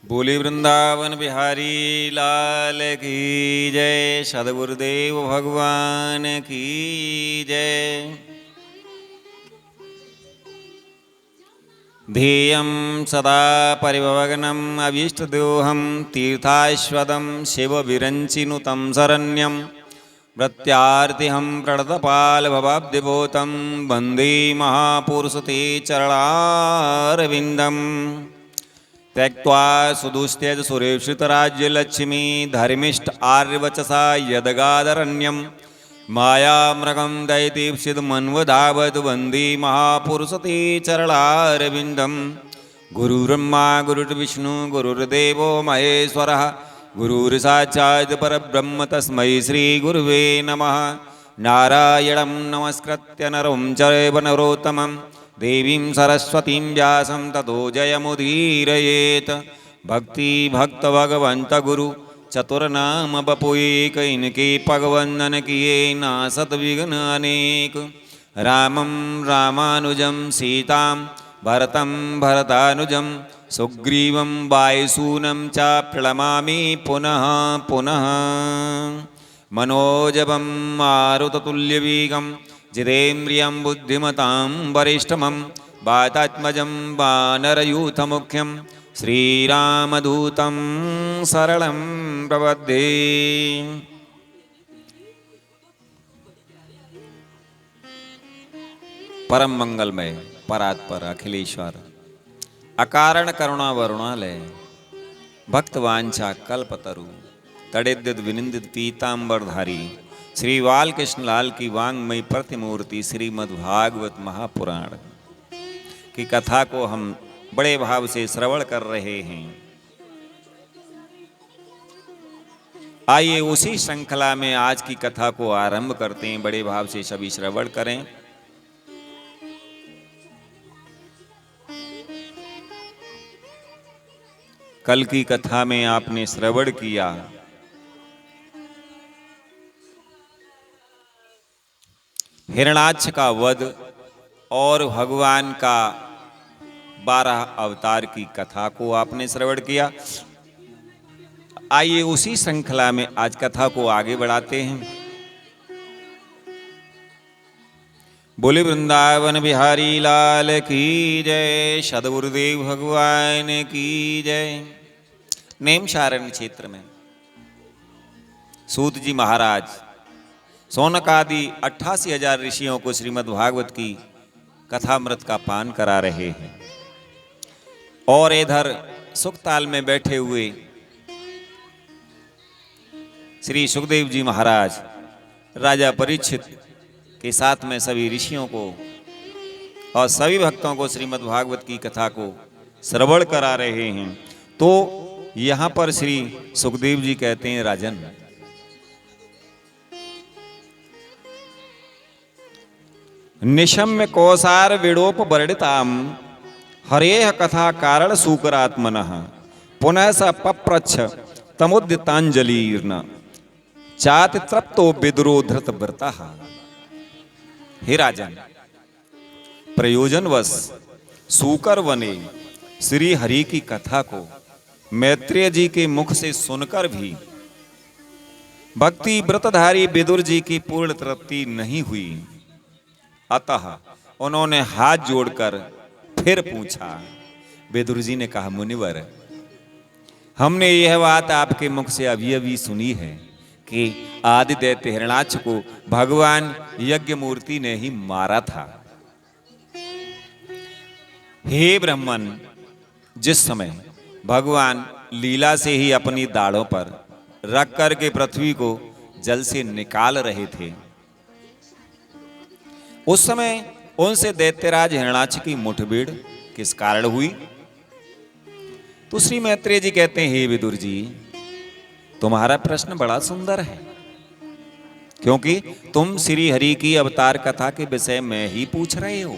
बोले वृंदावन बिहारी लाल की जय। सद्गुरुदेव भगवान की जय। ध्येयं सदा परिभवग्नम् अभीष्टदोहं तीर्थास्पदं शिवविरञ्चिनुतं शरण्यं प्रत्यार्तिहं प्रणतपालभवाब्धिभूतं वन्दे महापुरुषते चरणारविन्दम्। त्यक्त्वा सुदुस्त्यज सुरेक्षितराज्यलक्ष्मी धर्मिष्ठ आर्यवचसा यदगादरण्यं मायामृगं दैतीप्सितमन्वधावत् वन्दे महापुरुषते चरणारविन्दं। गुरुर्ब्रह्मा गुरुर्विष्णु गुरुर्देवो महेश्वरः गुरुर्साक्षात् परब्रह्म तस्मै श्रीगुरुवे नमः। नारायणं नमस्कृत्य नरं चैव नरोत्तमं देवीं सरस्वतीं व्यासं ततो जयमुदीरयेत्। भक्ति भक्त भगवंत गुरु चतुर्नाम बपुए इनके पगवंदन किए नासत विघ्न अनेक। रामं रामानुजं सीतां भरतं भरतानुजं सुग्रीवं वायुसूनं च प्रणमामि पुनः पुनः। मनोजवं मारुततुल्यवेगं जितेन्द्रियं बुद्धिमतां वरिष्ठमं वातात्मजं वानरयूथमुख्यं श्रीरामदूतं शरणं प्रपद्ये। परम मंगलमय परात्पर अखिलेश्वर अकारण करुणा वरुणालय भक्तवांछा कल्पतरु तड़ेद्यद विनिंदित पीतांबरधारी श्री बालकृष्ण लाल की वांगमयी प्रतिमूर्ति श्रीमद्भागवत महापुराण की कथा को हम बड़े भाव से श्रवण कर रहे हैं। आइए उसी श्रृंखला में आज की कथा को आरंभ करते हैं। बड़े भाव से सभी श्रवण करें। कल की कथा में आपने श्रवण किया हिरणाक्ष का वध और भगवान का 12 अवतार की कथा को आपने श्रवण किया। आइए उसी श्रृंखला में आज कथा को आगे बढ़ाते हैं। बोले वृंदावन बिहारी लाल की जय। सद्गुरुदेव भगवान की जय। नेमशारण्य क्षेत्र में सूत जी महाराज सौनक आदि 88,000 ऋषियों को श्रीमद् भागवत की कथामृत का पान करा रहे हैं और इधर सुखताल में बैठे हुए श्री सुखदेव जी महाराज राजा परीक्षित के साथ में सभी ऋषियों को और सभी भक्तों को श्रीमद् भागवत की कथा को श्रवण करा रहे हैं। तो यहां पर श्री सुखदेव जी कहते हैं, राजन निशम्य कौसार विडोप वर्णिताम हरेह कथा कारण सूकरात्मनः पुनः स पप्रच्छ तमुदितांजलिर्न चाति तृप्तो विदुरो धृत व्रतः। हे राजन, प्रयोजनवश सूकर वने श्री हरि की कथा को मैत्रेय जी के मुख से सुनकर भी भक्ति व्रतधारी विदुर जी की पूर्ण तृप्ति नहीं हुई। अतः उन्होंने हाथ जोड़कर फिर पूछा। विदुर जी ने कहा, मुनिवर, हमने यह बात आपके मुख से अभी अभी सुनी है कि आदि दैत्य हिरणाक्ष को भगवान यज्ञ मूर्ति ने ही मारा था। हे ब्राह्मण, जिस समय भगवान लीला से ही अपनी दाढ़ों पर रख करके पृथ्वी को जल से निकाल रहे थे, उस समय उनसे दैत्यराज हिरणाक्ष की मुठभेड़ किस कारण हुई? तो श्री मैत्रेय जी कहते हैं, हे विदुर जी, तुम्हारा प्रश्न बड़ा सुंदर है, क्योंकि तुम श्री हरि की अवतार कथा के विषय में ही पूछ रहे हो,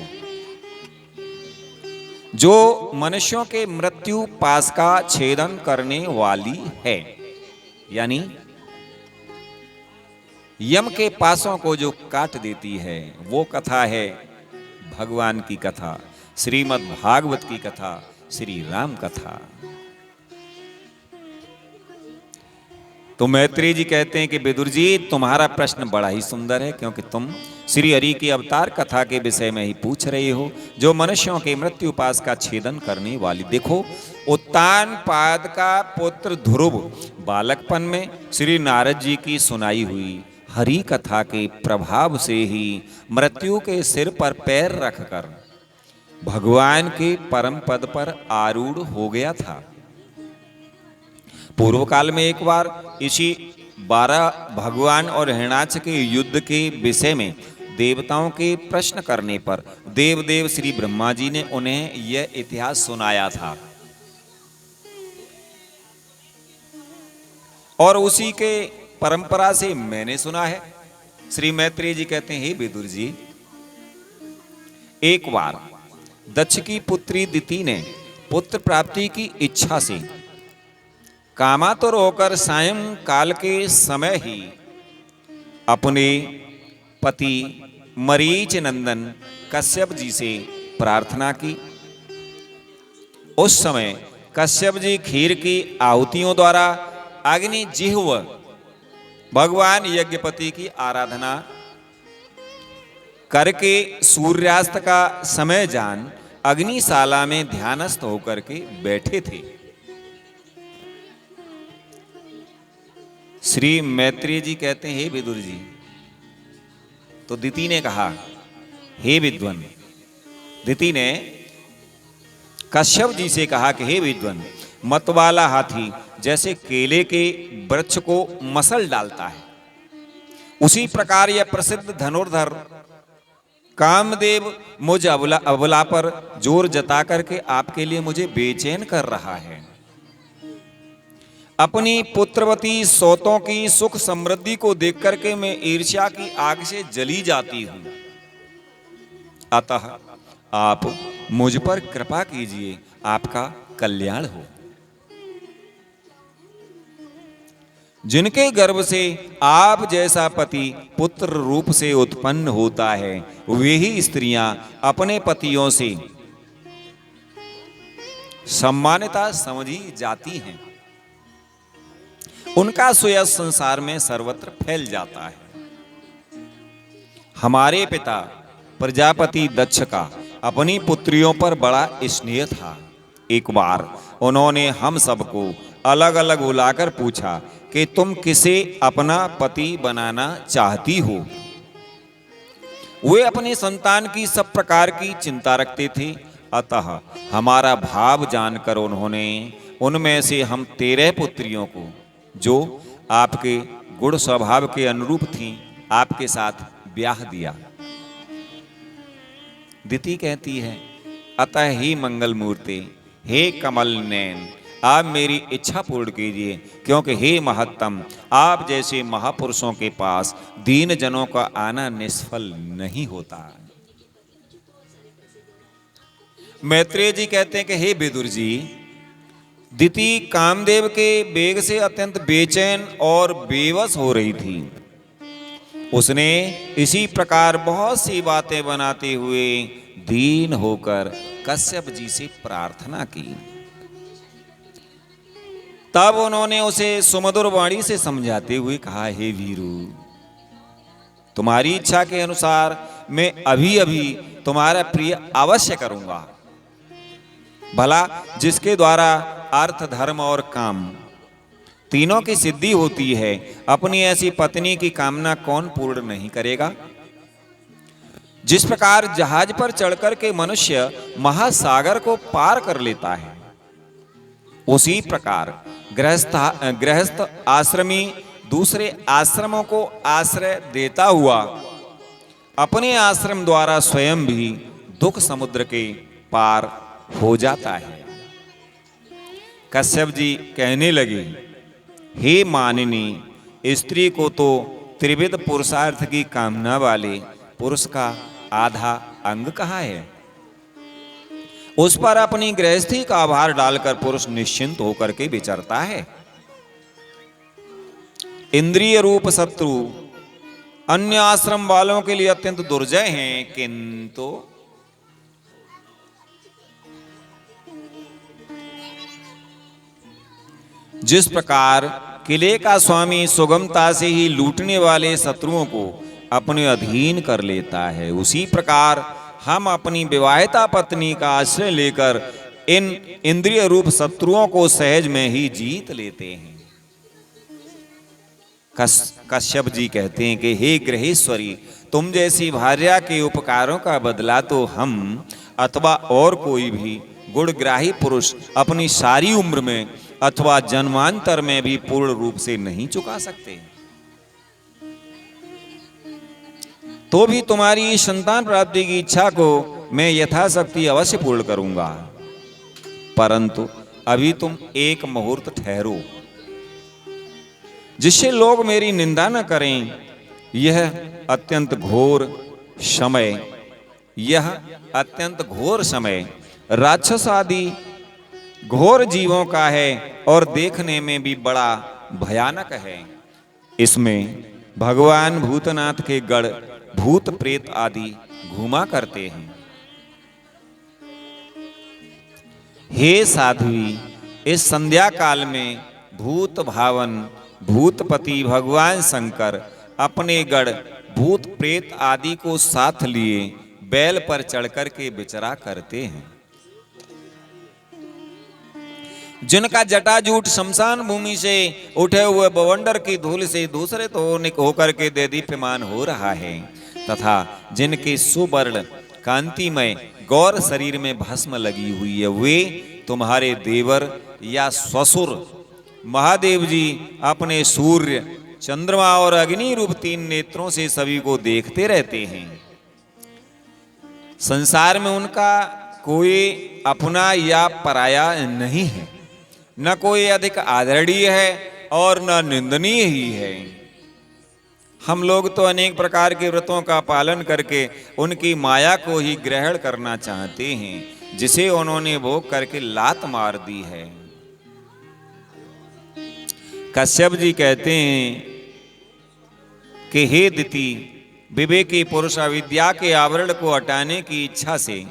जो मनुष्यों के मृत्यु पास का छेदन करने वाली है। यानी यम के पासों को जो काट देती है, वो कथा है भगवान की कथा, श्रीमद् भागवत की कथा, श्री राम कथा। तो मैत्रेय जी कहते हैं कि विदुर जी, तुम्हारा प्रश्न बड़ा ही सुंदर है, क्योंकि तुम श्री हरि की अवतार कथा के विषय में ही पूछ रहे हो, जो मनुष्यों के मृत्यु पास का छेदन करने वाली। देखो, उत्तानपाद का पुत्र ध्रुव बालकपन में श्री नारद जी की सुनाई हुई हरि कथा के प्रभाव से ही मृत्यु के सिर पर पैर रखकर भगवान के परम पद पर आरूढ़ हो गया था। पूर्व काल में एक बार इसी 12 भगवान और हिरण्याक्ष के युद्ध के विषय में देवताओं के प्रश्न करने पर देवदेव श्री ब्रह्मा जी ने उन्हें यह इतिहास सुनाया था, और उसी के परंपरा से मैंने सुना है। श्री मैत्रेय जी कहते हैं, हे विदुर जी, एक बार दक्ष की पुत्री दिति ने पुत्र प्राप्ति की इच्छा से कामातुर होकर सायं काल के समय ही अपने पति मरीच नंदन कश्यप जी से प्रार्थना की। उस समय कश्यप जी खीर की आहुतियों द्वारा अग्नि जिह्व भगवान यज्ञपति की आराधना करके सूर्यास्त का समय जान अग्निशाला में ध्यानस्थ होकर के बैठे थे। श्री मैत्रेय जी कहते हैं, हे विदुर जी, तो दिति ने कहा, हे विद्वन, दिति ने कश्यप जी से कहा कि हे विद्वन, मतवाला हाथी जैसे केले के वृक्ष को मसल डालता है, उसी प्रकार यह प्रसिद्ध धनुर्धर कामदेव मुझ अबला पर जोर जता करके आपके लिए मुझे बेचैन कर रहा है। अपनी पुत्रवती सौतों की सुख समृद्धि को देख करके मैं ईर्ष्या की आग से जली जाती हूं। अतः आप मुझ पर कृपा कीजिए, आपका कल्याण हो। जिनके गर्भ से आप जैसा पति पुत्र रूप से उत्पन्न होता है, वे ही स्त्रियां अपने पतियों से सम्मानिता समझी जाती हैं। उनका सुयश संसार में सर्वत्र फैल जाता है। हमारे पिता प्रजापति दक्ष का अपनी पुत्रियों पर बड़ा स्नेह था। एक बार उन्होंने हम सबको अलग अलग बुलाकर पूछा कि तुम किसे अपना पति बनाना चाहती हो। वे अपनी संतान की सब प्रकार की चिंता रखते थे, अतः हमारा भाव जानकर उन्होंने उनमें से हम 13 पुत्रियों को, जो आपके गुण स्वभाव के अनुरूप थीं, आपके साथ ब्याह दिया। दिति कहती है, अतः ही मंगल मूर्ति, हे कमल नैन, आप मेरी इच्छा पूर्ण कीजिए, क्योंकि हे महत्तम, आप जैसे महापुरुषों के पास दीन जनों का आना निष्फल नहीं होता। मैत्रेय जी कहते हैं कि हे विदुर जी, दिति कामदेव के वेग से अत्यंत बेचैन और बेवश हो रही थी। उसने इसी प्रकार बहुत सी बातें बनाते हुए दीन होकर कश्यप जी से प्रार्थना की। तब उन्होंने उसे सुमधुर वाणी से समझाते हुए कहा, हे वीरू, तुम्हारी इच्छा के अनुसार मैं अभी अभी तुम्हारा प्रिय अवश्य करूंगा। भला जिसके द्वारा अर्थ धर्म और काम तीनों की सिद्धि होती है, अपनी ऐसी पत्नी की कामना कौन पूर्ण नहीं करेगा। जिस प्रकार जहाज पर चढ़कर के मनुष्य महासागर को पार कर लेता है, उसी प्रकार गृहस्थ आश्रमी दूसरे आश्रमों को आश्रय देता हुआ अपने आश्रम द्वारा स्वयं भी दुख समुद्र के पार हो जाता है। कश्यप जी कहने लगे, हे मानिनी, स्त्री को तो त्रिविध पुरुषार्थ की कामना वाले पुरुष का आधा अंग कहाँ है। उस पर अपनी गृहस्थी का आभार डालकर पुरुष निश्चिंत होकर के विचरता है। इंद्रिय रूप शत्रु अन्य आश्रम वालों के लिए अत्यंत दुर्जय हैं, किंतु जिस प्रकार किले का स्वामी सुगमता से ही लूटने वाले शत्रुओं को अपने अधीन कर लेता है, उसी प्रकार हम अपनी विवाहिता पत्नी का आश्रय लेकर इन इंद्रिय रूप शत्रुओं को सहज में ही जीत लेते हैं। कश्यप जी कहते हैं कि हे गृहेश्वरी, तुम जैसी भार्या के उपकारों का बदला तो हम अथवा और कोई भी गुणग्राही पुरुष अपनी सारी उम्र में अथवा जन्मांतर में भी पूर्ण रूप से नहीं चुका सकते। तो भी तुम्हारी संतान प्राप्ति की इच्छा को मैं यथाशक्ति अवश्य पूर्ण करूंगा, परंतु अभी तुम एक मुहूर्त ठहरो, जिससे लोग मेरी निंदा न करें। यह अत्यंत घोर समय राक्षस आदि घोर जीवों का है और देखने में भी बड़ा भयानक है। इसमें भगवान भूतनाथ के गढ़ भूत प्रेत आदि घूमा करते हैं। हे साध्वी, इस संध्या काल में भूत भावन भूतपति भगवान शंकर अपने गढ़ भूत प्रेत आदि को साथ लिए बैल पर चढ़कर के विचरा करते हैं, जिनका जटाजूट शमशान भूमि से उठे हुए बवंडर की धूल से दूसरे तो होकर के देदीप्यमान हो रहा है, तथा जिनके सुवर्ण कांतिमय गौर शरीर में भस्म लगी हुई है, वे तुम्हारे देवर या ससुर महादेव जी अपने सूर्य चंद्रमा और अग्नि रूप 3 नेत्रों से सभी को देखते रहते हैं। संसार में उनका कोई अपना या पराया नहीं है, न कोई अधिक आदरणीय है और न निंदनीय ही है। हम लोग तो अनेक प्रकार के व्रतों का पालन करके उनकी माया को ही ग्रहण करना चाहते हैं, जिसे उन्होंने भोग करके लात मार दी है। कश्यप जी कहते हैं कि हे दिति, विवेकी पुरुष अविद्या के आवरण को हटाने की इच्छा से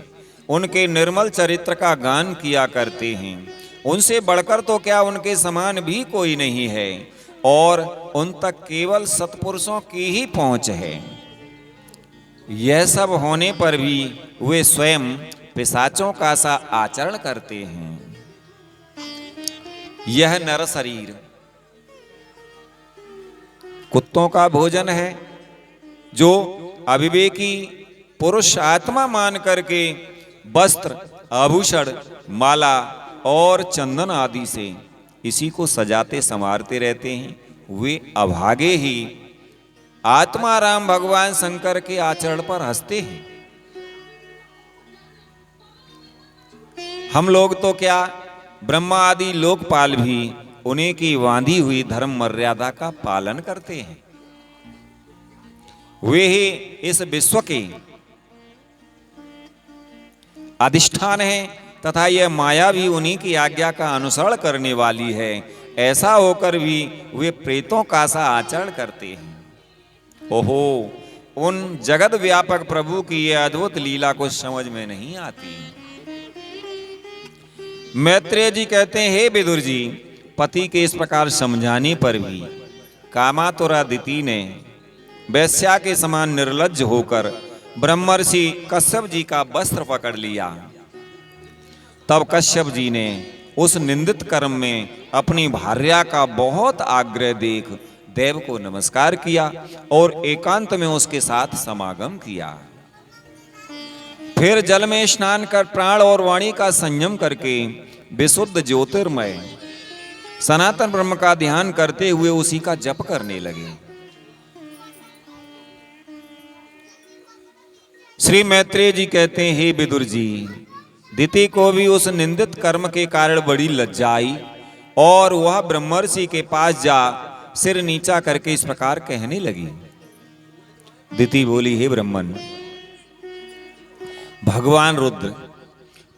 उनके निर्मल चरित्र का गान किया करते हैं। उनसे बढ़कर तो क्या उनके समान भी कोई नहीं है, और उन तक केवल सत्पुरुषों की ही पहुंच है। यह सब होने पर भी वे स्वयं पिशाचों का सा आचरण करते हैं। यह नर शरीर कुत्तों का भोजन है, जो अविवेकी पुरुष आत्मा मान करके वस्त्र, आभूषण, माला और चंदन आदि से इसी को सजाते संवारते रहते हैं, वे अभागे ही आत्मा राम भगवान शंकर के आचरण पर हंसते हैं। हम लोग तो क्या, ब्रह्मा आदि लोकपाल भी उन्हीं की बांधी हुई धर्म मर्यादा का पालन करते हैं। वे ही इस विश्व के अधिष्ठान हैं, तथा यह माया भी उन्हीं की आज्ञा का अनुसरण करने वाली है। ऐसा होकर भी वे प्रेतों का सा आचरण करते हैं। ओहो, उन जगत व्यापक प्रभु की यह अद्भुत लीला को समझ में नहीं आती। मैत्रेय जी कहते हैं, हे विदुर जी, पति के इस प्रकार समझाने पर भी कामातुरादिति ने वैश्या के समान निर्लज्ज होकर ब्रह्मर्षि कश्यप जी का वस्त्र पकड़ लिया। तब कश्यप जी ने उस निंदित कर्म में अपनी भार्या का बहुत आग्रह देख देव को नमस्कार किया और एकांत में उसके साथ समागम किया। फिर जल में स्नान कर प्राण और वाणी का संयम करके विशुद्ध ज्योतिर्मय सनातन ब्रह्म का ध्यान करते हुए उसी का जप करने लगे। श्री मैत्रेय जी कहते हैं, हे विदुर जी, दिति को भी उस निंदित कर्म के कारण बड़ी लज्जा आई और वह ब्रह्मर्षि के पास जा सिर नीचा करके इस प्रकार कहने लगी। दिति बोली, हे ब्रह्मन, भगवान रुद्र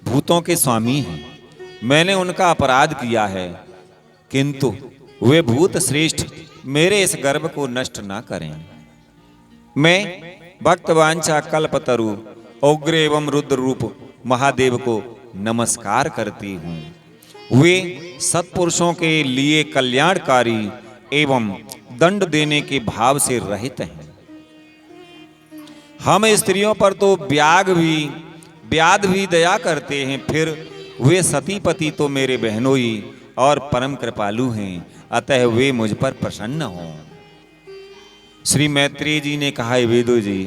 भूतों के स्वामी हैं। मैंने उनका अपराध किया है, किंतु वे भूत श्रेष्ठ मेरे इस गर्भ को नष्ट ना करें। मैं भक्त वांछा कल्पतरु उग्र एवं रुद्र रूप महादेव को नमस्कार करती हूँ। वे सत्पुरुषों के लिए कल्याणकारी एवं दंड देने के भाव से रहित हैं। हम स्त्रियों पर तो व्याध भी दया करते हैं, फिर वे सती पति तो मेरे बहनोई और परम कृपालु हैं, अतः वे मुझ पर प्रसन्न हों। श्री मैत्रेय जी ने कहा, वेदो जी,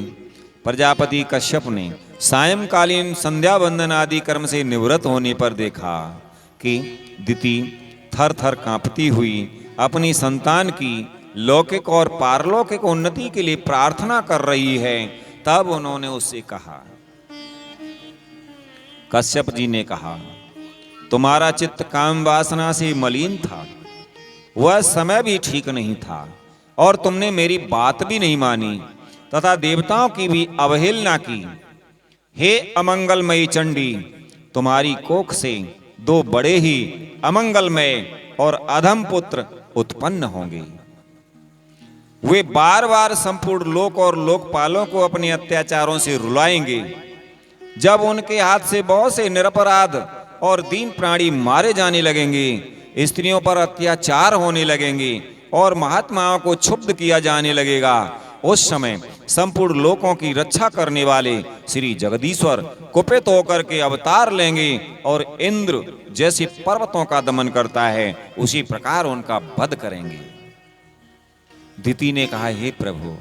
प्रजापति कश्यप ने सायंकालीन संध्या वंदन आदि कर्म से निवृत्त होने पर देखा कि दिति थर थर कांपती हुई अपनी संतान की लौकिक और पारलौकिक उन्नति के लिए प्रार्थना कर रही है। तब उन्होंने उससे कहा, कश्यप जी ने कहा, तुम्हारा चित्त काम वासना से मलिन था, वह समय भी ठीक नहीं था और तुमने मेरी बात भी नहीं मानी तथा देवताओं की भी अवहेलना की। हे अमंगलमयी चंडी, तुम्हारी कोख से दो बड़े ही अमंगलमय और अधम पुत्र उत्पन्न होंगे। वे बार बार संपूर्ण लोक और लोकपालों को अपने अत्याचारों से रुलाएंगे। जब उनके हाथ से बहुत से निरपराध और दीन प्राणी मारे जाने लगेंगे, स्त्रियों पर अत्याचार होने लगेंगे और महात्माओं को क्षुब्ध किया जाने लगेगा, उस समय संपूर्ण लोकों की रक्षा करने वाले श्री जगदीश्वर कुपित होकर के अवतार लेंगे और इंद्र जैसे पर्वतों का दमन करता है उसी प्रकार उनका वध करेंगे। दिति ने कहा, हे प्रभु,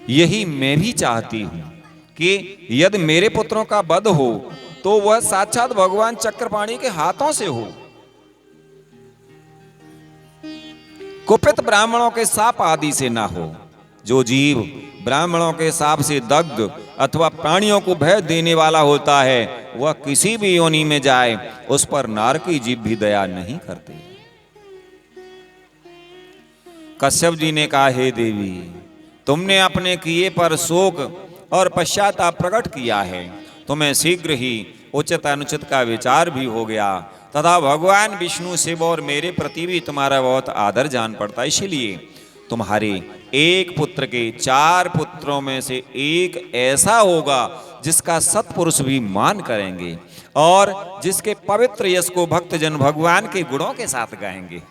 यही मैं भी चाहती हूं कि यदि मेरे पुत्रों का वध हो तो वह साक्षात भगवान चक्रपाणि के हाथों से हो। कुपित ब्राह्मणों के शाप आदि से ना हो। जो जीव ब्राह्मणों के शाप से दग्ध अथवा प्राणियों को भय देने वाला होता है, वह किसी भी योनि में जाए उस पर नारकी जीव भी दया नहीं करते। कश्यप जी ने कहा, हे देवी, तुमने अपने किए पर शोक और पश्चाताप प्रकट किया है। तुम्हें शीघ्र ही उचित अनुचित का विचार भी हो गया तथा भगवान विष्णु, शिव और मेरे प्रति भी तुम्हारा बहुत आदर जान पड़ता है। इसलिए तुम्हारे एक पुत्र के 4 पुत्रों में से एक ऐसा होगा जिसका सत्पुरुष भी मान करेंगे और जिसके पवित्र यश को भक्तजन भगवान के गुणों के साथ गाएंगे।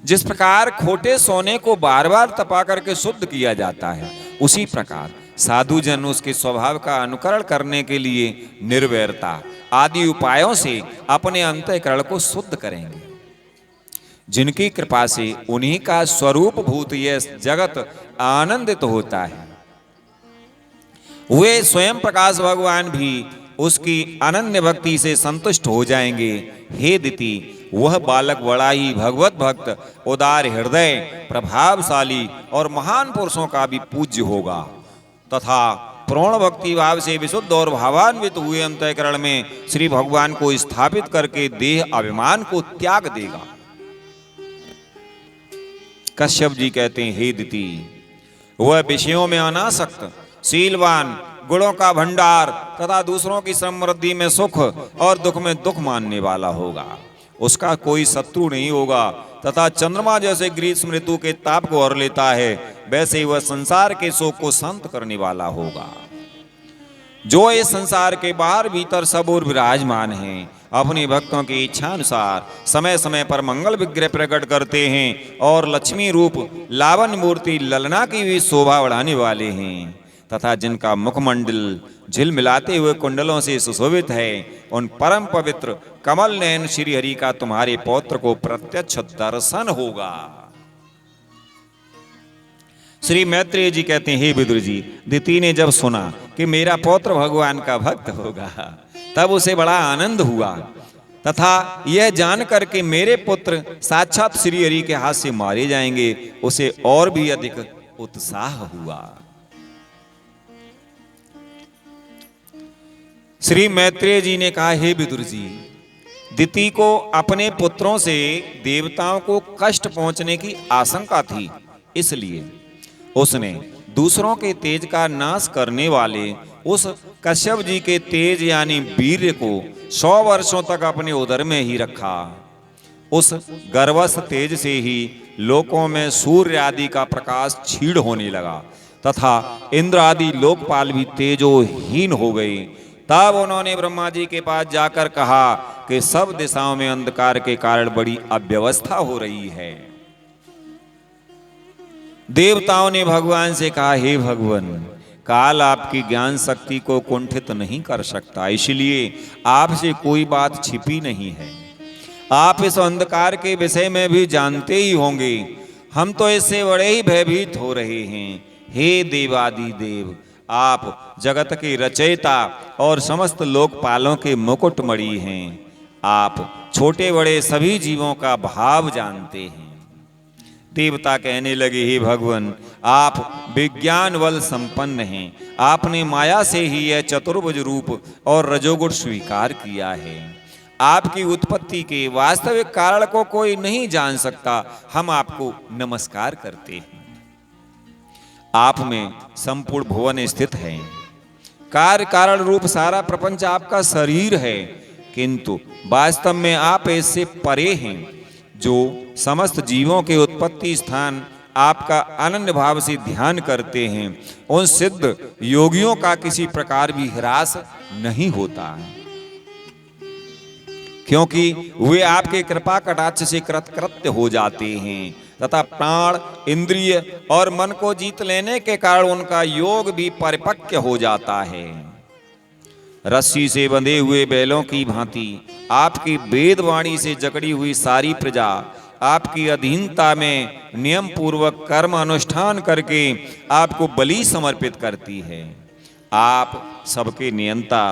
जिस प्रकार खोटे सोने को बार बार तपा करके शुद्ध किया जाता है, उसी प्रकार साधु जन उसके स्वभाव का अनुकरण करने के लिए निर्वैरता आदि उपायों से अपने अंतःकरण को शुद्ध करेंगे। जिनकी कृपा से उन्हीं का स्वरूप भूत यह जगत आनंदित होता है, वे स्वयं प्रकाश भगवान भी उसकी अनन्य भक्ति से संतुष्ट हो जाएंगे। हे दिति, वह बालक बड़ा ही भगवत भक्त, उदार हृदय, प्रभावशाली और महान पुरुषों का भी पूज्य होगा तथा पूर्ण भक्ति भाव से विशुद्ध और भावान्वित हुए अंतःकरण में श्री भगवान को स्थापित करके देह अभिमान को त्याग देगा। कश्यप जी कहते हैं, हे दिति, वह विषयों में अनासक्त, शीलवान, गुणों का भंडार तथा दूसरों की समृद्धि में सुख और दुख में दुख मानने वाला होगा। उसका कोई शत्रु नहीं होगा तथा चंद्रमा जैसे ग्रीष्म ऋतु के ताप को हर लेता है, वैसे ही वह संसार के शोक को शांत करने वाला होगा। जो इस संसार के बाहर भीतर सब और विराजमान हैं, अपने भक्तों की इच्छा अनुसार समय समय पर मंगल विग्रह प्रकट करते हैं और लक्ष्मी रूप लावण्य मूर्ति ललना की भी शोभा बढ़ाने वाले हैं तथा जिनका मुखमंडल झिलमिलाते हुए कुंडलों से सुशोभित है, उन परम पवित्र कमल नयन श्री हरि का तुम्हारे पौत्र को प्रत्यक्ष दर्शन होगा। श्री मैत्रेय जी कहते हैं, हे विदुर जी, दिति ने जब सुना कि मेरा पौत्र भगवान का भक्त होगा, तब उसे बड़ा आनंद हुआ तथा यह जानकर कि मेरे पुत्र साक्षात श्री हरि के हाथ से मारे जाएंगे, उसे और भी अधिक उत्साह हुआ। श्री मैत्रेय जी ने कहा, हे विदुर जी, दिति को अपने पुत्रों से देवताओं को कष्ट पहुंचने की आशंका थी, इसलिए उसने दूसरों के तेज का नाश करने वाले उस कश्यप जी के तेज यानी वीर्य को 100 वर्षों तक अपने उदर में ही रखा। उस गर्भस्थ तेज से ही लोकों में सूर्य आदि का प्रकाश क्षीण होने लगा तथा इंद्र आदि लोकपाल भी तेजोहीन हो गए। तब उन्होंने ब्रह्मा जी के पास जाकर कहा कि सब दिशाओं में अंधकार के कारण बड़ी अव्यवस्था हो रही है। देवताओं ने भगवान से कहा, हे भगवान, काल आपकी ज्ञान शक्ति को कुंठित नहीं कर सकता, इसलिए आपसे कोई बात छिपी नहीं है। आप इस अंधकार के विषय में भी जानते ही होंगे। हम तो इससे बड़े ही भयभीत हो रहे हैं। हे देवादिदेव, आप जगत के रचयिता और समस्त लोकपालों के मुकुटमणि हैं। आप छोटे बड़े सभी जीवों का भाव जानते हैं। देवता कहने लगे, हे भगवान, आप विज्ञान बल संपन्न हैं। आपने माया से ही यह चतुर्भुज रूप और रजोगुण स्वीकार किया है। आपकी उत्पत्ति के वास्तविक कारण को कोई नहीं जान सकता। हम आपको नमस्कार करते हैं। आप में संपूर्ण भुवन स्थित है। कार्य कारण रूप सारा प्रपंच आपका शरीर है, किंतु वास्तव में आप इससे परे हैं। जो समस्त जीवों के उत्पत्ति स्थान आपका अनन्य भाव से ध्यान करते हैं, उन सिद्ध योगियों का किसी प्रकार भी ह्रास नहीं होता, क्योंकि वे आपके कृपा कटाक्ष से कृतकृत्य हो जाते हैं तथा प्राण, इंद्रिय और मन को जीत लेने के कारण उनका योग भी परिपक्व हो जाता है। रस्सी से बंधे हुए बैलों की भांति आपकी वेदवाणी से जकड़ी हुई सारी प्रजा आपकी अधीनता में नियम पूर्वक कर्म अनुष्ठान करके आपको बलि समर्पित करती है। आप सबके नियंता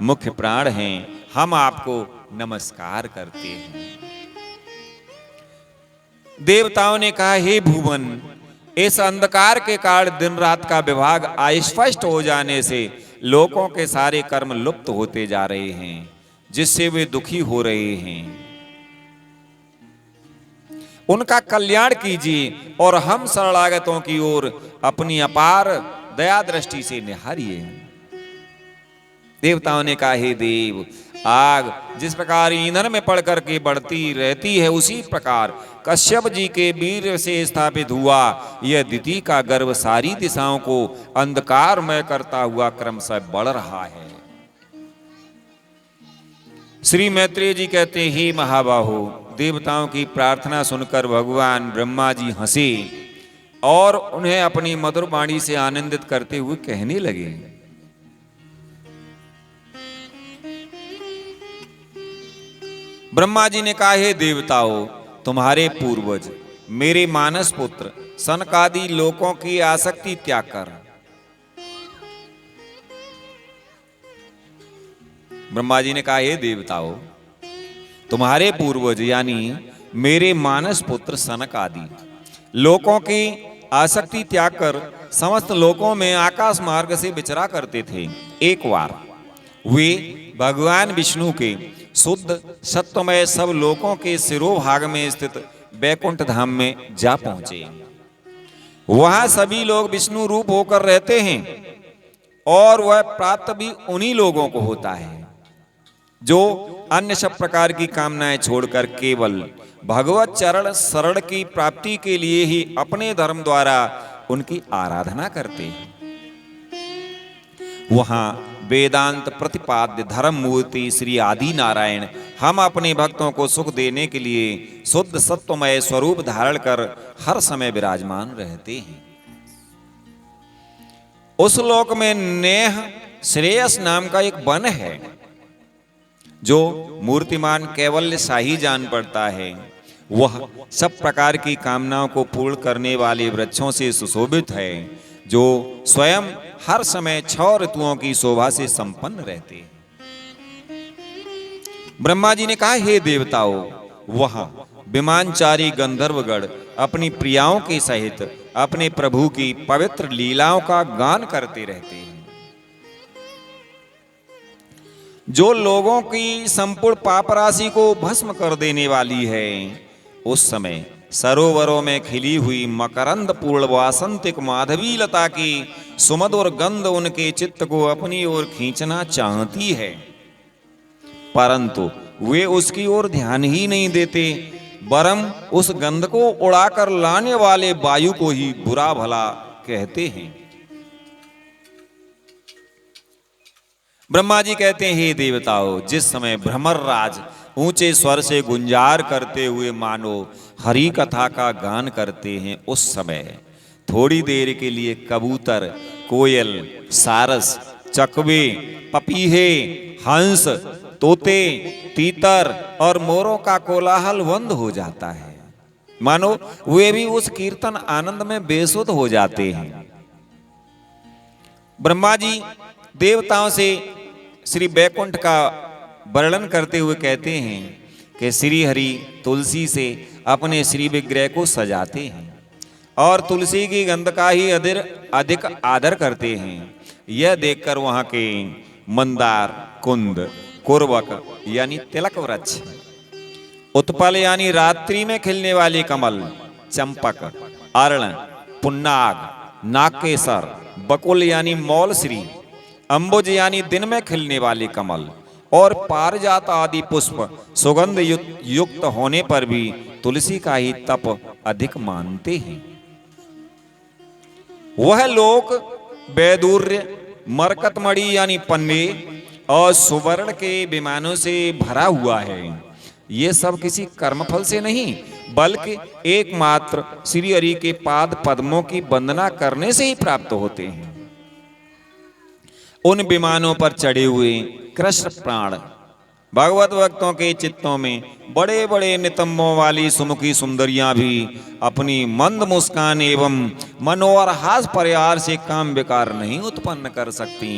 मुख्य प्राण हैं। हम आपको नमस्कार करते हैं। देवताओं ने कहा, हे भुवन, इस अंधकार के कारण दिन रात का विभाग अस्पष्ट हो जाने से लोगों के सारे कर्म लुप्त होते जा रहे हैं, जिससे वे दुखी हो रहे हैं। उनका कल्याण कीजिए और हम शरणागतों की ओर अपनी अपार दया दृष्टि से निहारिए। देवताओं ने कहा, हे देव, आग जिस प्रकार ईंधन में पड़ करके बढ़ती रहती है, उसी प्रकार कश्यप जी के वीर से स्थापित हुआ यह दिति का गर्भ सारी दिशाओं को अंधकारमय करता हुआ क्रमशः बढ़ रहा है। श्री मैत्रेय जी कहते हैं, हे महाबाहो, देवताओं की प्रार्थना सुनकर भगवान ब्रह्मा जी हंसे और उन्हें अपनी मधुर वाणी से आनंदित करते हुए कहने लगे, ब्रह्मा जी ने कहा, हे देवताओं, तुम्हारे पूर्वज मेरे मानस पुत्र सनकादि लोकों की आसक्ति त्याग कर। ब्रह्मा जी ने कहा, हे देवताओं, तुम्हारे पूर्वज यानी मेरे मानस पुत्र सनक आदि लोकों की आसक्ति त्याग कर समस्त लोकों में आकाश मार्ग से विचरा करते थे। एक बार वे भगवान विष्णु के शुद्ध सत्वमय सब लोकों के शिरोभाग में स्थित वैकुंठ धाम में जा पहुंचे। वहां सभी लोग विष्णु रूप होकर रहते हैं और वह प्राप्त भी उन्हीं लोगों को होता है जो अन्य सब प्रकार की कामनाएं छोड़कर केवल भगवत चरण शरण की प्राप्ति के लिए ही अपने धर्म द्वारा उनकी आराधना करते हैं। वहां वेदांत प्रतिपाद्य धर्म मूर्ति श्री आदि नारायण हम अपने भक्तों को सुख देने के लिए शुद्ध सत्वमय स्वरूप धारण कर हर समय विराजमान रहते हैं। उस लोक में नेह श्रेयस नाम का एक वन है जो मूर्तिमान कैवल्य शाही जान पड़ता है। वह सब प्रकार की कामनाओं को पूर्ण करने वाले वृक्षों से सुशोभित है, जो स्वयं हर समय 6 ऋतुओं की शोभा से संपन्न रहते हैं। ब्रह्मा जी ने कहा, हे देवताओं, वहां विमानचारी गंधर्वगण अपनी प्रियाओं के सहित अपने प्रभु की पवित्र लीलाओं का गान करते रहते हैं, जो लोगों की संपूर्ण पाप राशि को भस्म कर देने वाली है। उस समय सरोवरों में खिली हुई मकरंद पूर्ण वासंतिक माधवी लता की सुमधुर गंध उनके चित्त को अपनी ओर खींचना चाहती है, परंतु वे उसकी ओर ध्यान ही नहीं देते, वरम उस गंध को उड़ाकर लाने वाले वायु को ही बुरा भला कहते हैं। ब्रह्मा जी कहते हैं, हे देवताओं, जिस समय भ्रमरराज ऊंचे स्वर से गुंजार करते हुए मानो हरि कथा का गान करते हैं, उस समय थोड़ी देर के लिए कबूतर, कोयल, सारस, चकवे, पपीहे, हंस, तोते, तीतर और मोरों का कोलाहल बंद हो जाता है। मानो वे भी उस कीर्तन आनंद में बेसुध हो जाते हैं। ब्रह्मा जी देवताओं से श्री बैकुंठ का वर्णन करते हुए कहते हैं कि श्री हरि तुलसी से अपने श्री विग्रह को सजाते हैं और तुलसी की गंध का ही अधिक आदर करते हैं। यह देखकर वहां के मंदार, कुंद, कुरबक यानी तिलक वृक्ष, उत्पल यानी रात्रि में खिलने वाले कमल, चंपक, अर्ण, पुन्नाग, नागकेसर, बकुल यानी मौलश्री, अंबुज यानी दिन में खिलने वाले कमल और पारिजात आदि पुष्प सुगंध युक्त होने पर भी तुलसी का ही तप अधिक मानते हैं। वह लोक वैदूर्य, मरकतमणि यानी पन्ने और सुवर्ण के विमानों से भरा हुआ है। ये सब किसी कर्मफल से नहीं, बल्कि एकमात्र श्री हरि के पाद पद्मों की वंदना करने से ही प्राप्त होते हैं। उन विमानों पर चढ़े हुए कृष्ण प्राण भगवत भक्तों के चित्तों में बड़े बड़े नितंबों वाली सुमुखी सुंदरियां भी अपनी मंद मुस्कान एवं मनोहर हास परिहार से काम विकार नहीं उत्पन्न कर सकती।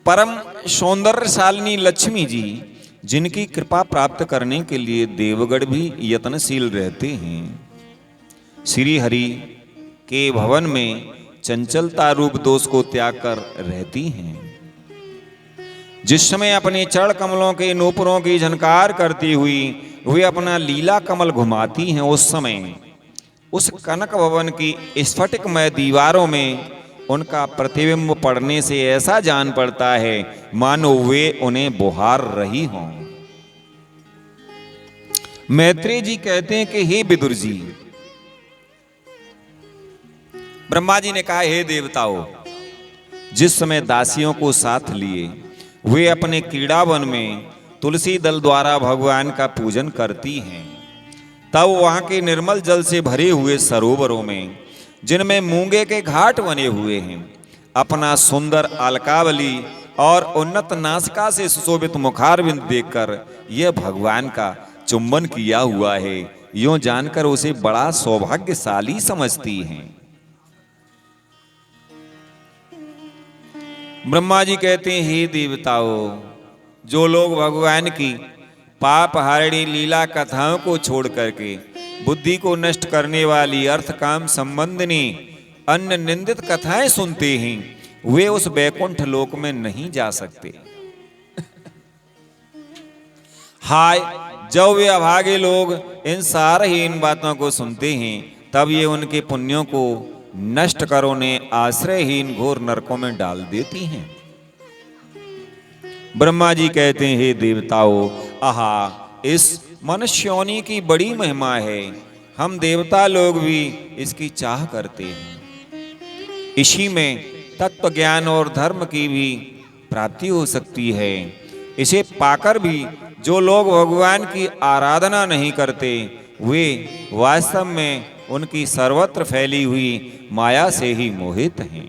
परम सौंदर्यशालिनी लक्ष्मी जी, जिनकी कृपा प्राप्त करने के लिए देवगण भी यत्नशील रहते हैं, श्री हरि के भवन में चंचलता रूप दोष को त्याग कर रहती हैं। जिस समय अपने चरण कमलों के नूपुरों की झनकार करती हुई वे अपना लीला कमल घुमाती हैं, उस समय उस कनक भवन की स्फटिकमय दीवारों में उनका प्रतिबिंब पड़ने से ऐसा जान पड़ता है मानो वे उन्हें बुहार रही हों। मैत्रेय जी कहते हैं कि हे विदुर जी, ब्रह्मा जी ने कहा, हे देवताओं, जिस समय दासियों को साथ लिए वे अपने क्रीड़ावन में तुलसी दल द्वारा भगवान का पूजन करती हैं, तब वहां के निर्मल जल से भरे हुए सरोवरों में, जिनमें मूंगे के घाट बने हुए हैं, अपना सुंदर अलकावली और उन्नत नासिका से सुशोभित मुखारविंद देखकर यह भगवान का चुंबन किया हुआ है, यूं जानकर उसे बड़ा सौभाग्यशाली समझती हैं। ब्रह्मा जी कहते हैं, हे देवताओं, जो लोग भगवान की पाप हारिणी लीला कथाओं को छोड़ करके बुद्धि को नष्ट करने वाली अर्थ काम संबंधिनी अन्य निंदित कथाएं सुनते हैं, वे उस बैकुंठ लोक में नहीं जा सकते। हाय, जब वे अभागे लोग इन सारहीन बातों को सुनते हैं, तब ये उनके पुण्यों को नष्ट कर उन्हें आश्रयहीन घोर नरकों में डाल देती हैं। ब्रह्मा जी कहते हैं, हे देवताओं, आहा, इस मनुष्योनि की बड़ी महिमा है, हम देवता लोग भी इसकी चाह करते हैं। इसी में तत्व ज्ञान और धर्म की भी प्राप्ति हो सकती है। इसे पाकर भी जो लोग भगवान की आराधना नहीं करते, वे वास्तव में उनकी सर्वत्र फैली हुई माया से ही मोहित हैं।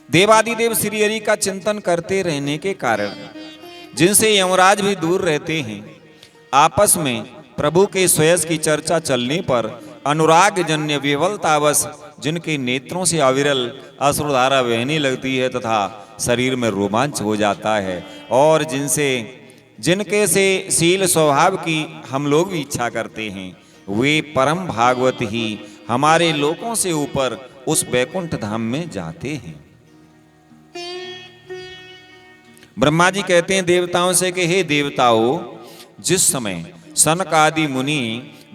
देवादिदेव श्री हरि का चिंतन करते रहने के कारण, जिनसे यमराज भी दूर रहते हैं, आपस में प्रभु के स्वयं की चर्चा चलने पर अनुराग जन्य विवलतावश जिनके नेत्रों से अविरल अश्रुधारा बहने लगती है तथा शरीर में रोमांच हो जाता है, और जिनके से शील स्वभाव की हम लोग भी इच्छा करते हैं, वे परम भागवत ही हमारे लोकों से ऊपर उस बैकुंठ धाम में जाते हैं। ब्रह्मा जी कहते हैं देवताओं से कि हे देवताओं, जिस समय सनक आदि मुनि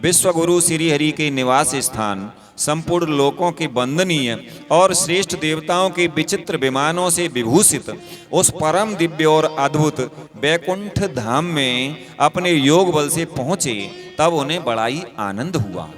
विश्वगुरु श्री हरि के निवास स्थान संपूर्ण लोकों के वंदनीय और श्रेष्ठ देवताओं के विचित्र विमानों से विभूषित उस परम दिव्य और अद्भुत बैकुंठ धाम में अपने योग बल से पहुंचे, तब उन्हें बड़ा ही आनंद हुआ।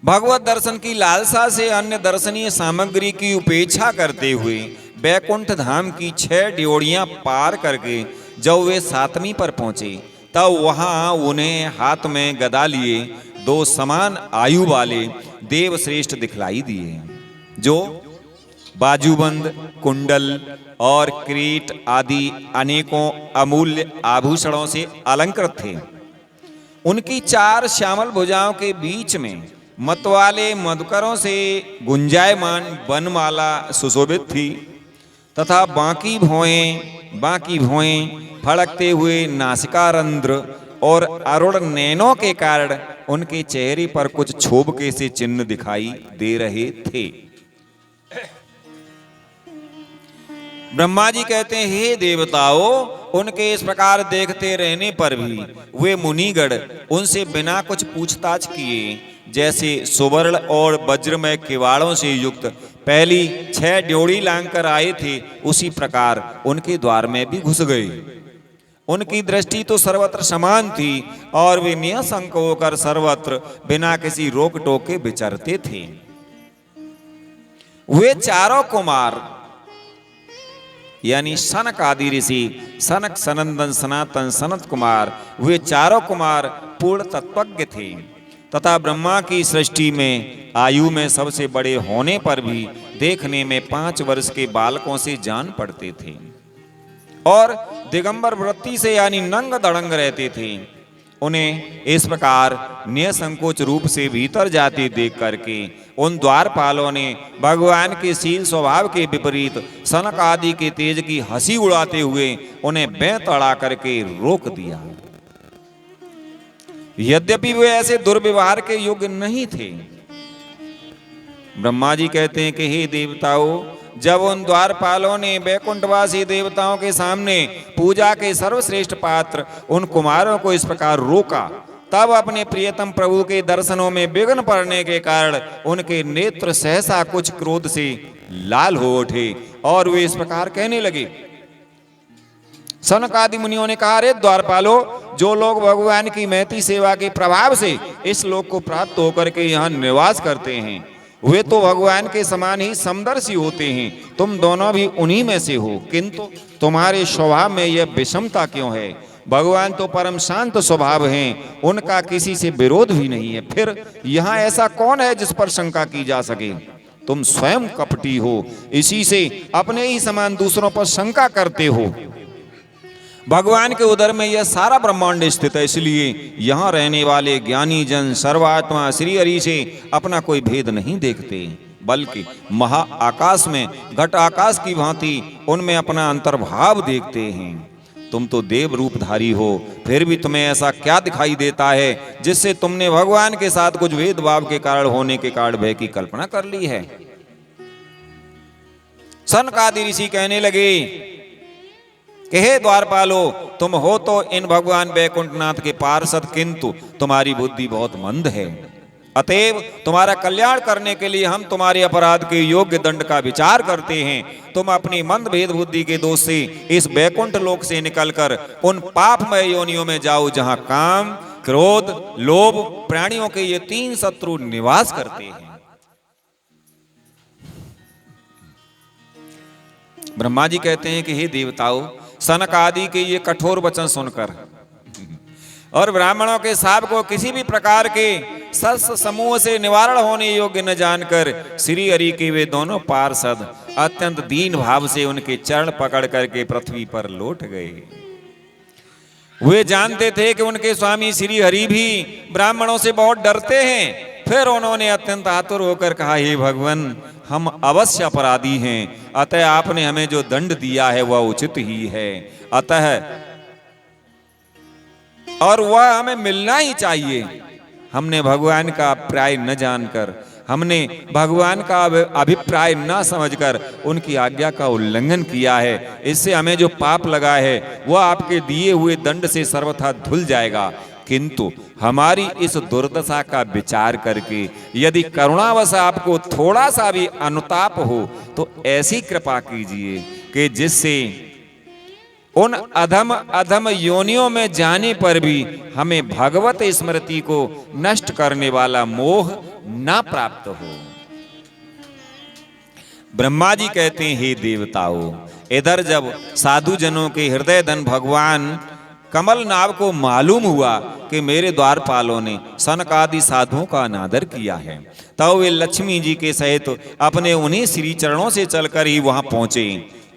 भगवत दर्शन की लालसा से अन्य दर्शनीय सामग्री की उपेक्षा करते हुए बैकुंठ धाम की 6 ड्योढ़ियां पार करके जब वे 7वीं पर पहुंचे, तब वहां उन्हें हाथ में गदा लिए 2 समान आयु वाले देव श्रेष्ठ दिखलाई दिए, जो बाजूबंद, कुंडल और किरीट आदि अनेकों अमूल्य आभूषणों से अलंकृत थे। उनकी 4 श्यामल भुजाओं के बीच में मतवाले मधुकरों से गुंजायमान वनमाला सुशोभित थी तथा बाकी भौएं फड़कते हुए नासिकारंध्र और अरुण नैनों के कारण उनके चेहरे पर कुछ क्षोभ से चिन्ह दिखाई दे रहे थे। ब्रह्मा जी कहते हैं, हे देवताओं, उनके इस प्रकार देखते रहने पर भी वे मुनिगण उनसे बिना कुछ पूछताछ किए जैसे सुवर्ण और वज्रमय किवाड़ों से युक्त पहली 6 ड्योढ़ी लांघकर आए थे, उसी प्रकार उनके द्वार में भी घुस गए। उनकी दृष्टि तो सर्वत्र समान थी और वे निःशंक होकर सर्वत्र बिना किसी रोक टोक के विचरते थे। वे चारों कुमार यानी सनक आदि ऋषि, सनक, सनंदन, सनातन, सनत कुमार, वे चारों कुमार पूर्ण तत्वज्ञ थे तथा ब्रह्मा की सृष्टि में आयु में सबसे बड़े होने पर भी देखने में 5 वर्ष के बालकों से जान पड़ते थे और दिगंबर वृत्ति से यानी नंग दड़ंग रहते थे। उन्हें इस प्रकार निसंकोच रूप से भीतर जाते देख करके उन द्वारपालों ने भगवान के शील स्वभाव के विपरीत सनक आदि के तेज की हंसी उड़ाते हुए उन्हें बेतड़ा करके रोक दिया। यद्यपि वे ऐसे दुर्व्यवहार के योग्य नहीं थे। ब्रह्मा जी कहते हैं कि हे देवताओं, जब उन द्वारपालों ने बैकुंठवासी देवताओं के सामने पूजा के सर्वश्रेष्ठ पात्र उन कुमारों को इस प्रकार रोका, तब अपने प्रियतम प्रभु के दर्शनों में विघ्न पड़ने के कारण उनके नेत्र सहसा कुछ क्रोध से लाल हो उठे और वे इस प्रकार कहने लगे। सनक आदि मुनियों ने कहा, अरे द्वारपालो, जो लोग भगवान की महती सेवा के प्रभाव से इस लोक को प्राप्त होकर के यहाँ निवास करते हैं, वे तो भगवान के समान ही समदर्शी होते हैं। तुम दोनों भी उन्हीं में से हो, किंतु तुम्हारे स्वभाव में यह विषमता क्यों है? भगवान तो परम शांत स्वभाव हैं, उनका किसी से विरोध भी नहीं है। फिर यहाँ ऐसा कौन है जिस पर शंका की जा सके? तुम स्वयं कपटी हो, इसी से अपने ही समान दूसरों पर शंका करते हो। भगवान के उदर में यह सारा ब्रह्मांड स्थित है, इसलिए यहाँ रहने वाले ज्ञानी जन सर्वात्मा श्री हरि से अपना कोई भेद नहीं देखते, बल्कि महा आकाश में घट आकाश की भांति उनमें अपना अंतर्भाव देखते हैं। तुम तो देव रूपधारी हो, फिर भी तुम्हें ऐसा क्या दिखाई देता है जिससे तुमने भगवान के साथ कुछ भेदभाव के कारण होने के कारण भय की कल्पना कर ली है? सनक आदि ऋषि कहने लगे कि हे द्वारपालो, तुम हो तो इन भगवान बैकुंठनाथ के पार्षद, किंतु तुम्हारी बुद्धि बहुत मंद है। अतएव तुम्हारा कल्याण करने के लिए हम तुम्हारे अपराध के योग्य दंड का विचार करते हैं। तुम अपनी मंद भेद बुद्धि के दोष से इस बैकुंठ लोक से निकलकर उन पापमय योनियों में जाओ जहां काम, क्रोध, लोभ, प्राणियों के ये 3 शत्रु निवास करते हैं। ब्रह्मा जी कहते हैं कि हे देवताओं, सनक आदि के ये कठोर वचन सुनकर और ब्राह्मणों के शाप को किसी भी प्रकार के सत्स समूह से निवारण होने योग्य न जानकर श्री हरि के वे दोनों पार्षद अत्यंत दीन भाव से उनके चरण पकड़ करके पृथ्वी पर लौट गए। वे जानते थे कि उनके स्वामी श्री हरि भी ब्राह्मणों से बहुत डरते हैं। फिर उन्होंने अत्यंत आतुर होकर कहा, हे भगवान, हम अवश्य अपराधी हैं, अतः आपने हमें जो दंड दिया है वह उचित ही है, अतः और वह हमें मिलना ही चाहिए। हमने भगवान का अभिप्राय न जानकर, हमने भगवान का अभिप्राय न समझकर उनकी आज्ञा का उल्लंघन किया है। इससे हमें जो पाप लगा है वह आपके दिए हुए दंड से सर्वथा धुल जाएगा। किंतु हमारी इस दुर्दशा का विचार करके यदि करुणावश आपको थोड़ा सा भी अनुताप हो तो ऐसी कृपा कीजिए कि जिससे उन अधम अधम योनियों में जाने पर भी हमें भगवत स्मृति को नष्ट करने वाला मोह ना प्राप्त हो। ब्रह्मा जी कहते हैं, हे देवताओं, इधर जब साधु जनों के हृदय धन भगवान कमलनाभ को मालूम हुआ कि मेरे द्वारपालों ने सनक आदि साधुओं का अनादर किया है, तब वे लक्ष्मी जी के सहित अपने उन्हीं श्री चरणों से चलकर ही वहां पहुंचे,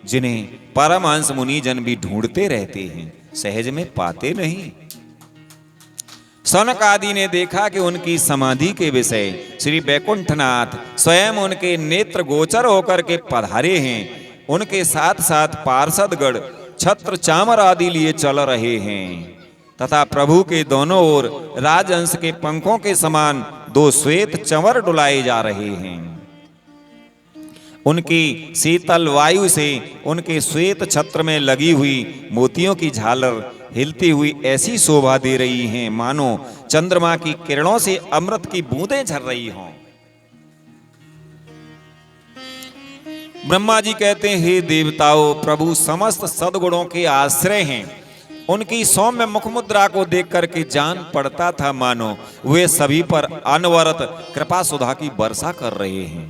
जिन्हें परमहंस मुनि जन भी ढूंढते रहते हैं, सहज में पाते नहीं। सनक आदि ने देखा कि उनकी समाधि के विषय श्री वैकुंठनाथ स्वयं उनके नेत्र गोचर होकर के पधारे हैं। उनके साथ साथ पार्षदगण छत्र चामर आदि लिए चल रहे हैं तथा प्रभु के दोनों ओर राजहंस के पंखों के समान दो श्वेत चंवर डुलाए जा रहे हैं। उनकी शीतल वायु से उनके श्वेत छत्र में लगी हुई मोतियों की झालर हिलती हुई ऐसी शोभा दे रही हैं मानो चंद्रमा की किरणों से अमृत की बूंदें झर रही हों। ब्रह्मा जी कहते हैं, हे देवताओं, प्रभु समस्त सद्गुणों के आश्रय हैं। उनकी सौम्य मुखमुद्रा को देख करके जान पड़ता था मानो वे सभी पर अनवरत कृपा सुधा की वर्षा कर रहे हैं।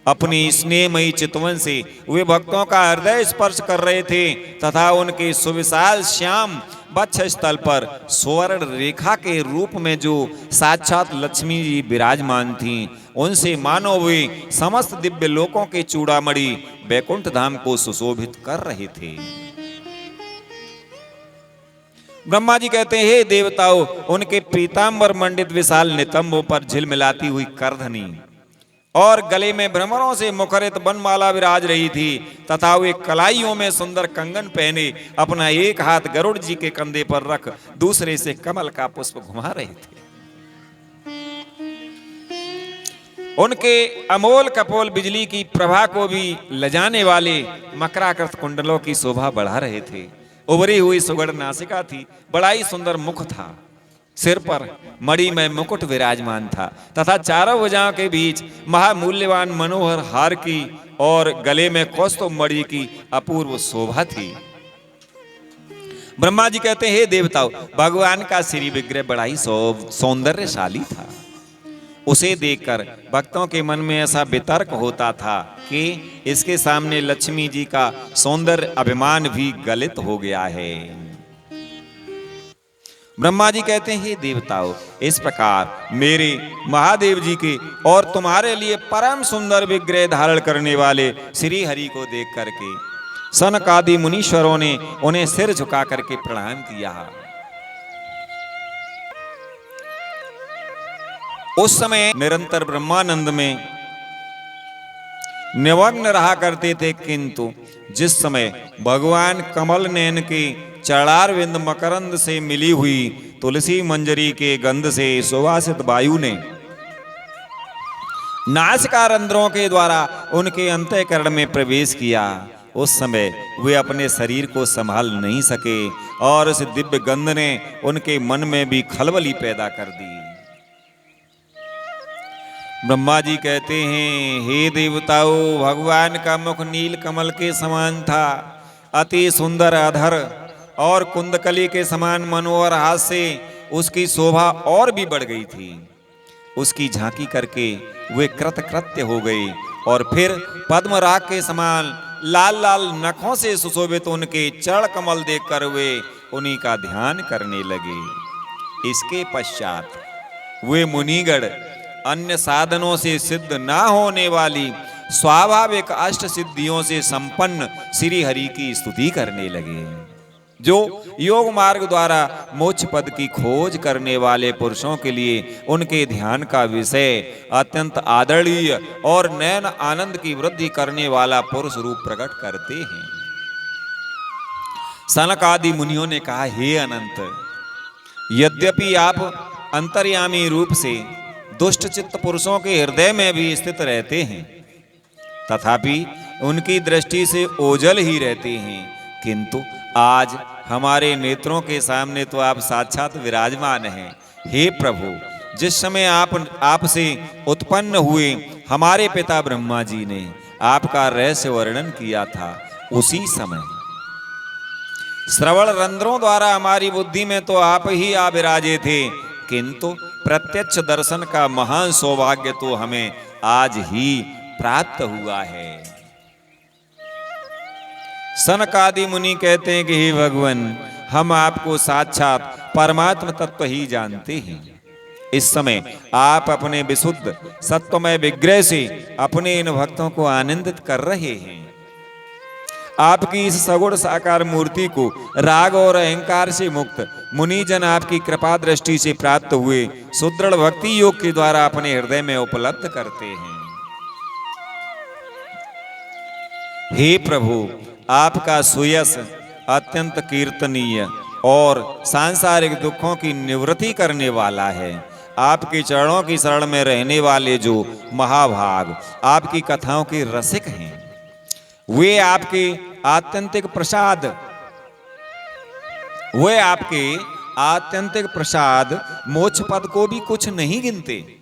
अपनी स्नेहमयी चितवन से वे भक्तों का हृदय स्पर्श कर रहे थे तथा उनके सुविशाल श्याम वक्ष स्थल पर स्वर्ण रेखा के रूप में जो साक्षात लक्ष्मी जी विराजमान थीं, उनसे मानो वे समस्त दिव्य लोकों के चूड़ामणि वैकुंठ धाम को सुशोभित कर रहे थे। ब्रह्मा जी कहते हैं, हे देवताओं, उनके पीतांबर मंडित विशाल नितंबों पर झिलमिलाती हुई करधनी और गले में भ्रमरों से मुखरित बनमाला विराज रही थी तथा वे कलाइयों में सुंदर कंगन पहने अपना एक हाथ गरुड़ जी के कंधे पर रख दूसरे से कमल का पुष्प घुमा रहे थे। उनके अमोल कपोल बिजली की प्रभा को भी लजाने वाले मकराकृत कुंडलों की शोभा बढ़ा रहे थे। उभरी हुई सुगढ़ नासिका थी, बड़ा ही सुंदर मुख था, सिर पर मणि में मुकुट विराजमान था तथा चारों भुजाओं के बीच महामूल्यवान मनोहर हार की और गले में कौस्तुभ मणि की अपूर्व शोभा थी। ब्रह्मा जी कहते हैं, हे देवताओं, भगवान का श्री विग्रह बड़ा ही सौंदर्यशाली था। उसे देखकर भक्तों के मन में ऐसा वितर्क होता था कि इसके सामने लक्ष्मी जी का सौंदर्य अभिमान भी गलित हो गया है। ब्रह्मा जी कहते हैं, हे देवताओं, इस प्रकार मेरे महादेव जी के और तुम्हारे लिए परम सुंदर विग्रह धारण करने वाले श्री हरि को देख करके सनक आदि मुनीश्वरों ने उन्हें सिर झुका करके प्रणाम किया। उस समय निरंतर ब्रह्मानंद में निमग्न रहा करते थे, किंतु जिस समय भगवान कमल नयन के चरणारविंद मकरंद से मिली हुई तुलसी मंजरी के गंध से सुवासित वायु ने नासिका रंध्रों के द्वारा उनके अंतःकरण में प्रवेश किया, उस समय वे अपने शरीर को संभाल नहीं सके और उस दिव्य गंध ने उनके मन में भी खलबली पैदा कर दी। ब्रह्मा जी कहते हैं, हे देवताओं, भगवान का मुख नील कमल के समान था, अति सुंदर अधर और कुंदकली के समान मनोहर हाथ से उसकी शोभा और भी बढ़ गई थी। उसकी झांकी करके वे कृतकृत्य हो गई और फिर पद्मराग के समान लाल लाल नखों से सुशोभित उनके चरण कमल देखकर वे उन्हीं का ध्यान करने लगे। इसके पश्चात वे मुनिगण अन्य साधनों से सिद्ध ना होने वाली स्वाभाविक अष्ट सिद्धियों से संपन्न श्री हरि की स्तुति करने लगे, जो योग मार्ग द्वारा मोक्ष पद की खोज करने वाले पुरुषों के लिए उनके ध्यान का विषय अत्यंत आदरणीय और नयन आनंद की वृद्धि करने वाला पुरुष रूप प्रकट करते हैं। सनक आदि मुनियों ने कहा, हे अनंत, यद्यपि आप अंतर्यामी रूप से दुष्ट चित्त पुरुषों के हृदय में भी स्थित रहते हैं, तथापि उनकी दृष्टि से ओझल ही रहते हैं, किंतु आज हमारे नेत्रों के सामने तो आप साक्षात विराजमान हैं। हे प्रभु, जिस समय आपसे उत्पन्न हुए हमारे पिता ब्रह्मा जी ने आपका रहस्य वर्णन किया था, उसी समय श्रवण रंध्रों द्वारा हमारी बुद्धि में तो आप ही आ विराजे थे, किंतु प्रत्यक्ष दर्शन का महान सौभाग्य तो हमें आज ही प्राप्त हुआ है। सनकादि मुनि कहते हैं कि हे भगवान, हम आपको साक्षात परमात्म तत्व ही जानते हैं। इस समय आप अपने विशुद्ध सत्वमय विग्रह से अपने इन भक्तों को आनंदित कर रहे हैं। आपकी इस सगुण साकार मूर्ति को राग और अहंकार से मुक्त मुनिजन आपकी कृपा दृष्टि से प्राप्त हुए सुदृढ़ भक्ति योग के द्वारा अपने हृदय में उपलब्ध करते हैं। हे प्रभु, आपका सुयश अत्यंत कीर्तनीय और सांसारिक दुखों की निवृत्ति करने वाला है। आपके चरणों की शरण में रहने वाले जो महाभाग आपकी कथाओं के रसिक हैं, वे आपके आत्यंतिक प्रसाद मोक्ष पद को भी कुछ नहीं गिनते।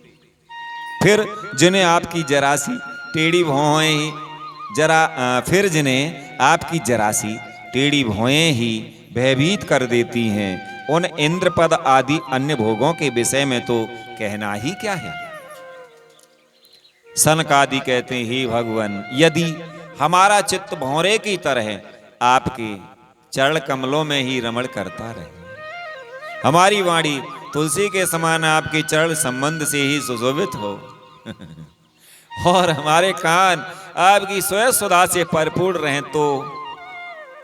फिर जिन्हें आपकी जरासी टेढ़ी भौएं ही भयभीत कर देती हैं, उन इंद्रपद आदि अन्य भोगों के विषय में तो कहना ही क्या है। सनकादि कहते हैं, हे भगवान, यदि हमारा चित्त भौरे की तरह आपके चरण कमलों में ही रमण करता रहे, हमारी वाणी तुलसी के समान आपके चरण संबंध से ही सुशोभित हो और हमारे कान आपकी स्वयं सुधा से परिपूर्ण रहें, तो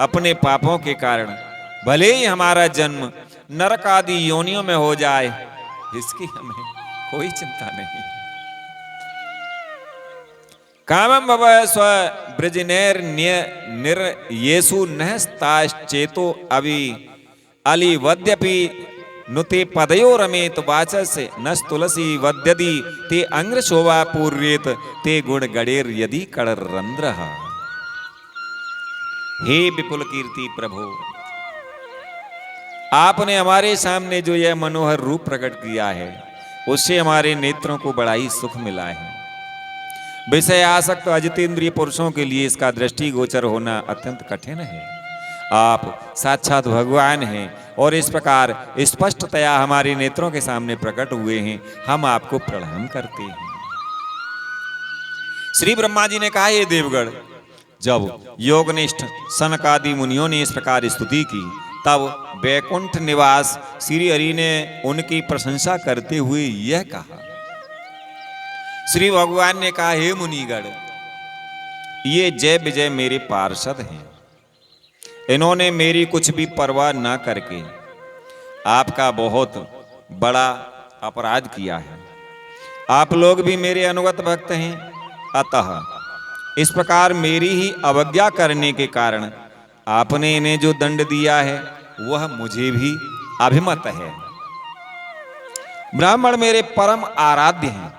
अपने पापों के कारण भले ही हमारा जन्म नरक आदि योनियों में हो जाए, इसकी हमें कोई चिंता नहीं। कामं भव स्व ब्रजनेर निर येसु नहस्ताश्चेतो अवि अलिवद्यपि नुते पदयो रमेत वाचस नस तुलसी वद्यदि ते अंग्र शोभा पूर्येत ते गुण गणेर यदि कड़ रंध्रः। हे विपुल कीर्ति प्रभु, आपने हमारे सामने जो यह मनोहर रूप प्रकट किया है, उससे हमारे नेत्रों को बड़ा ही सुख मिला है। विषय आसक्त अजितेंद्रिय पुरुषों के लिए इसका दृष्टि गोचर होना अत्यंत कठिन है। आप साक्षात भगवान हैं और इस प्रकार स्पष्टतया हमारे नेत्रों के सामने प्रकट हुए हैं। हम आपको प्रणाम करते हैं। श्री ब्रह्मा जी ने कहा, ये देवगण, जब योगनिष्ठ सनकादि मुनियों ने इस प्रकार स्तुति की, तब वैकुंठ निवास श्री हरि ने उनकी प्रशंसा करते हुए यह कहा। श्री भगवान ने कहा, हे मुनिगण, ये जय विजय मेरे पार्षद हैं। इन्होंने मेरी कुछ भी परवाह ना करके आपका बहुत बड़ा अपराध किया है। आप लोग भी मेरे अनुगत भक्त हैं, अतः इस प्रकार मेरी ही अवज्ञा करने के कारण आपने इन्हें जो दंड दिया है वह मुझे भी अभिमत है। ब्राह्मण मेरे परम आराध्य हैं।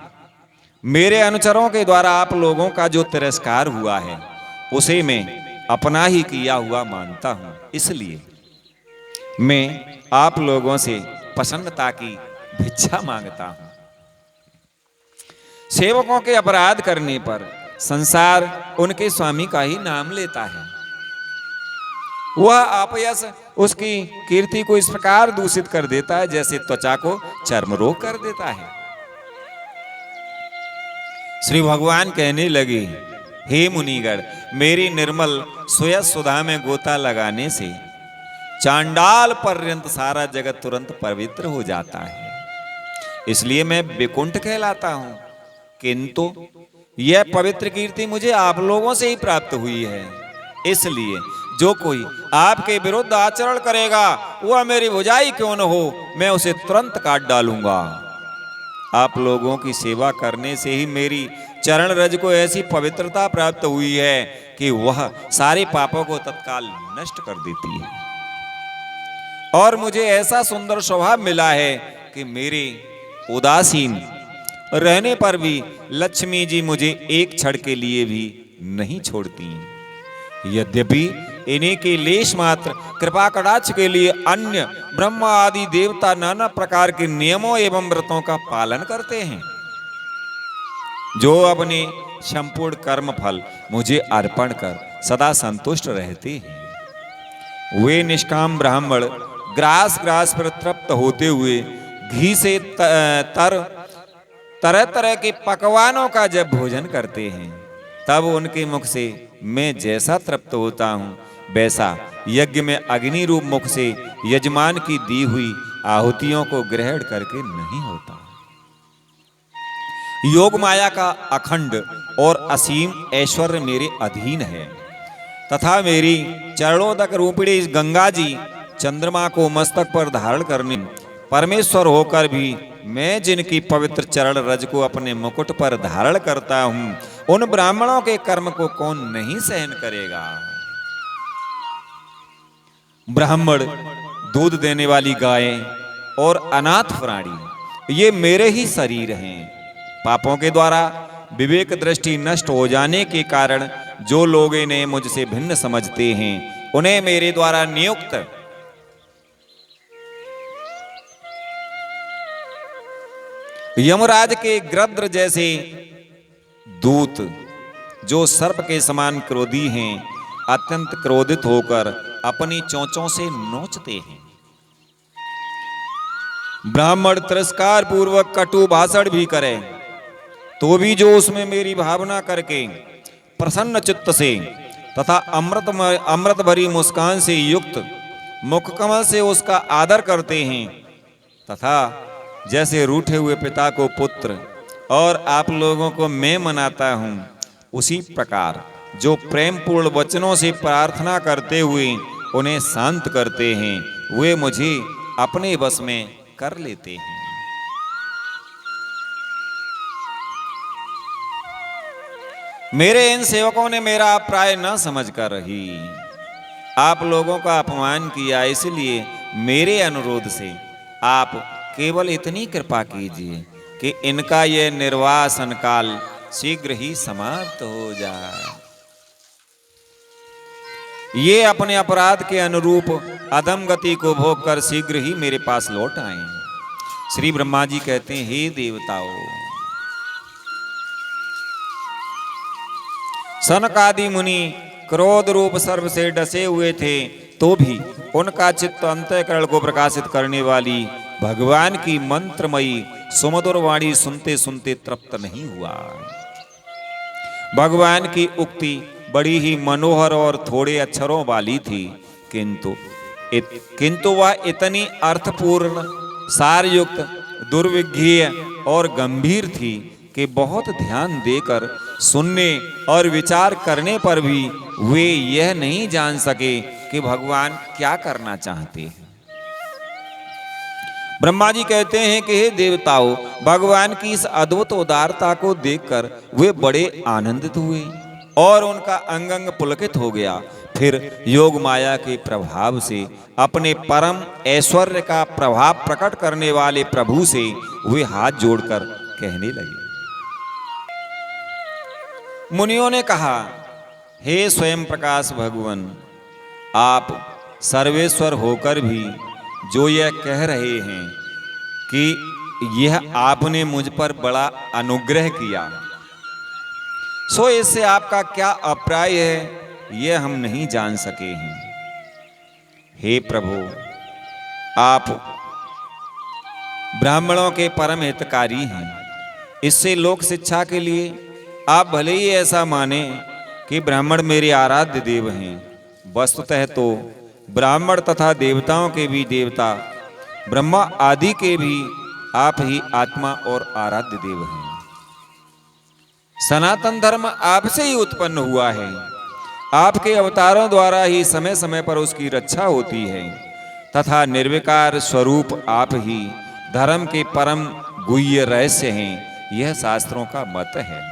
मेरे अनुचरों के द्वारा आप लोगों का जो तिरस्कार हुआ है उसे मैं अपना ही किया हुआ मानता हूं। इसलिए मैं आप लोगों से प्रसन्नता की भिक्षा मांगता हूं। सेवकों के अपराध करने पर संसार उनके स्वामी का ही नाम लेता है। वह अपयश उसकी कीर्ति को इस प्रकार दूषित कर देता है जैसे त्वचा को चर्म रोग कर देता है। श्री भगवान कहने लगे, हे मुनिगण, मेरी निर्मल सुयस सुधा में गोता लगाने से चांडाल पर्यंत सारा जगत तुरंत पवित्र हो जाता है। इसलिए मैं विकुंठ कहलाता हूं, किंतु यह पवित्र कीर्ति मुझे आप लोगों से ही प्राप्त हुई है। इसलिए जो कोई आपके विरुद्ध आचरण करेगा वह मेरी भुजाई क्यों न हो, मैं उसे तुरंत काट डालूंगा। आप लोगों की सेवा करने से ही मेरी चरण रज को ऐसी पवित्रता प्राप्त हुई है कि वह सारे पापों को तत्काल नष्ट कर देती है। और मुझे ऐसा सुंदर स्वभाव मिला है कि मेरे उदासीन रहने पर भी लक्ष्मी जी मुझे एक क्षण के लिए भी नहीं छोड़ती। यद्यपि इन्हीं की लेश मात्र कृपा कटाक्ष के लिए अन्य ब्रह्मा आदि देवता नाना प्रकार के नियमों एवं व्रतों का पालन करते हैं, जो अपने संपूर्ण कर्म फल मुझे अर्पण कर सदा संतुष्ट रहते हैं। वे निष्काम ब्राह्मण ग्रास ग्रास पर तृप्त होते हुए घी से तरह तरह के पकवानों का जब भोजन करते हैं, तब उनके मुख से मैं जैसा तृप्त होता हूँ, वैसा यज्ञ में अग्नि रूप मुख से यजमान की दी हुई आहुतियों को ग्रहण करके नहीं होता। योग माया का अखंड और असीम ऐश्वर्य मेरे अधीन है, तथा मेरी चरणोदक रूपिणी गंगा जी चंद्रमा को मस्तक पर धारण करने परमेश्वर होकर भी मैं जिनकी पवित्र चरण रज को अपने मुकुट पर धारण करता हूं, उन ब्राह्मणों के कर्म को कौन नहीं सहन करेगा। ब्राह्मण, दूध देने वाली गायें और अनाथ प्राणी ये मेरे ही शरीर हैं। पापों के द्वारा विवेक दृष्टि नष्ट हो जाने के कारण जो लोग इन्हें मुझसे भिन्न समझते हैं, उन्हें मेरे द्वारा नियुक्त यमराज के गृध्र जैसे दूत, जो सर्प के समान क्रोधी हैं, अत्यंत क्रोधित होकर अपनी चोंचों से नोचते हैं। ब्राह्मण तिरस्कार पूर्वक कटु भाषण भी करे, तो भी जो उसमें मेरी भावना करके प्रसन्न चित्त से तथा अमृत भरी मुस्कान से युक्त मुख कमल से उसका आदर करते हैं, तथा जैसे रूठे हुए पिता को पुत्र और आप लोगों को मैं मनाता हूं, उसी प्रकार जो प्रेम पूर्ण वचनों से प्रार्थना करते हुए उन्हें शांत करते हैं, वे मुझे अपने वश में कर लेते हैं। मेरे इन सेवकों ने मेरा प्राय न समझकर ही आप लोगों का अपमान किया, इसलिए मेरे अनुरोध से आप केवल इतनी कृपा कीजिए कि इनका यह निर्वासन काल शीघ्र ही समाप्त हो जाए। ये अपने अपराध के अनुरूप अधम गति को भोग कर शीघ्र ही मेरे पास लौट आए। श्री ब्रह्मा जी कहते हैं, हे देवताओं, सनक आदि मुनि क्रोध रूप सर्प से डसे हुए थे, तो भी उनका चित्त अंतःकरण को प्रकाशित करने वाली भगवान की मंत्रमयी सुमधुर वाणी सुनते सुनते तृप्त नहीं हुआ। भगवान की उक्ति बड़ी ही मनोहर और थोड़े अक्षरों वाली थी, किंतु वह इतनी अर्थपूर्ण, सारयुक्त, दुर्विज्ञेय और गंभीर थी कि बहुत ध्यान देकर सुनने और विचार करने पर भी वे यह नहीं जान सके कि भगवान क्या करना चाहते हैं। ब्रह्मा जी कहते हैं कि हे देवताओं, भगवान की इस अद्भुत उदारता को देखकर वे बड़े आनंदित हुए और उनका अंग अंग पुलकित हो गया। फिर योग माया के प्रभाव से अपने परम ऐश्वर्य का प्रभाव प्रकट करने वाले प्रभु से वे हाथ जोड़कर कहने लगे। मुनियों ने कहा, हे स्वयं प्रकाश भगवान, आप सर्वेश्वर होकर भी जो यह कह रहे हैं कि यह आपने मुझ पर बड़ा अनुग्रह किया, सो इससे आपका क्या अभिप्राय है, यह हम नहीं जान सके हैं। हे प्रभु, आप ब्राह्मणों के परम हितकारी हैं। इससे लोक शिक्षा के लिए आप भले ही ऐसा माने कि ब्राह्मण मेरे आराध्य देव हैं, वस्तुतः तो ब्राह्मण तथा देवताओं के भी देवता, ब्रह्मा आदि के भी आप ही आत्मा और आराध्य देव हैं। सनातन धर्म आपसे ही उत्पन्न हुआ है। आपके अवतारों द्वारा ही समय समय पर उसकी रक्षा होती है, तथा निर्विकार स्वरूप आप ही धर्म के परम गुह्य रहस्य हैं, यह शास्त्रों का मत है।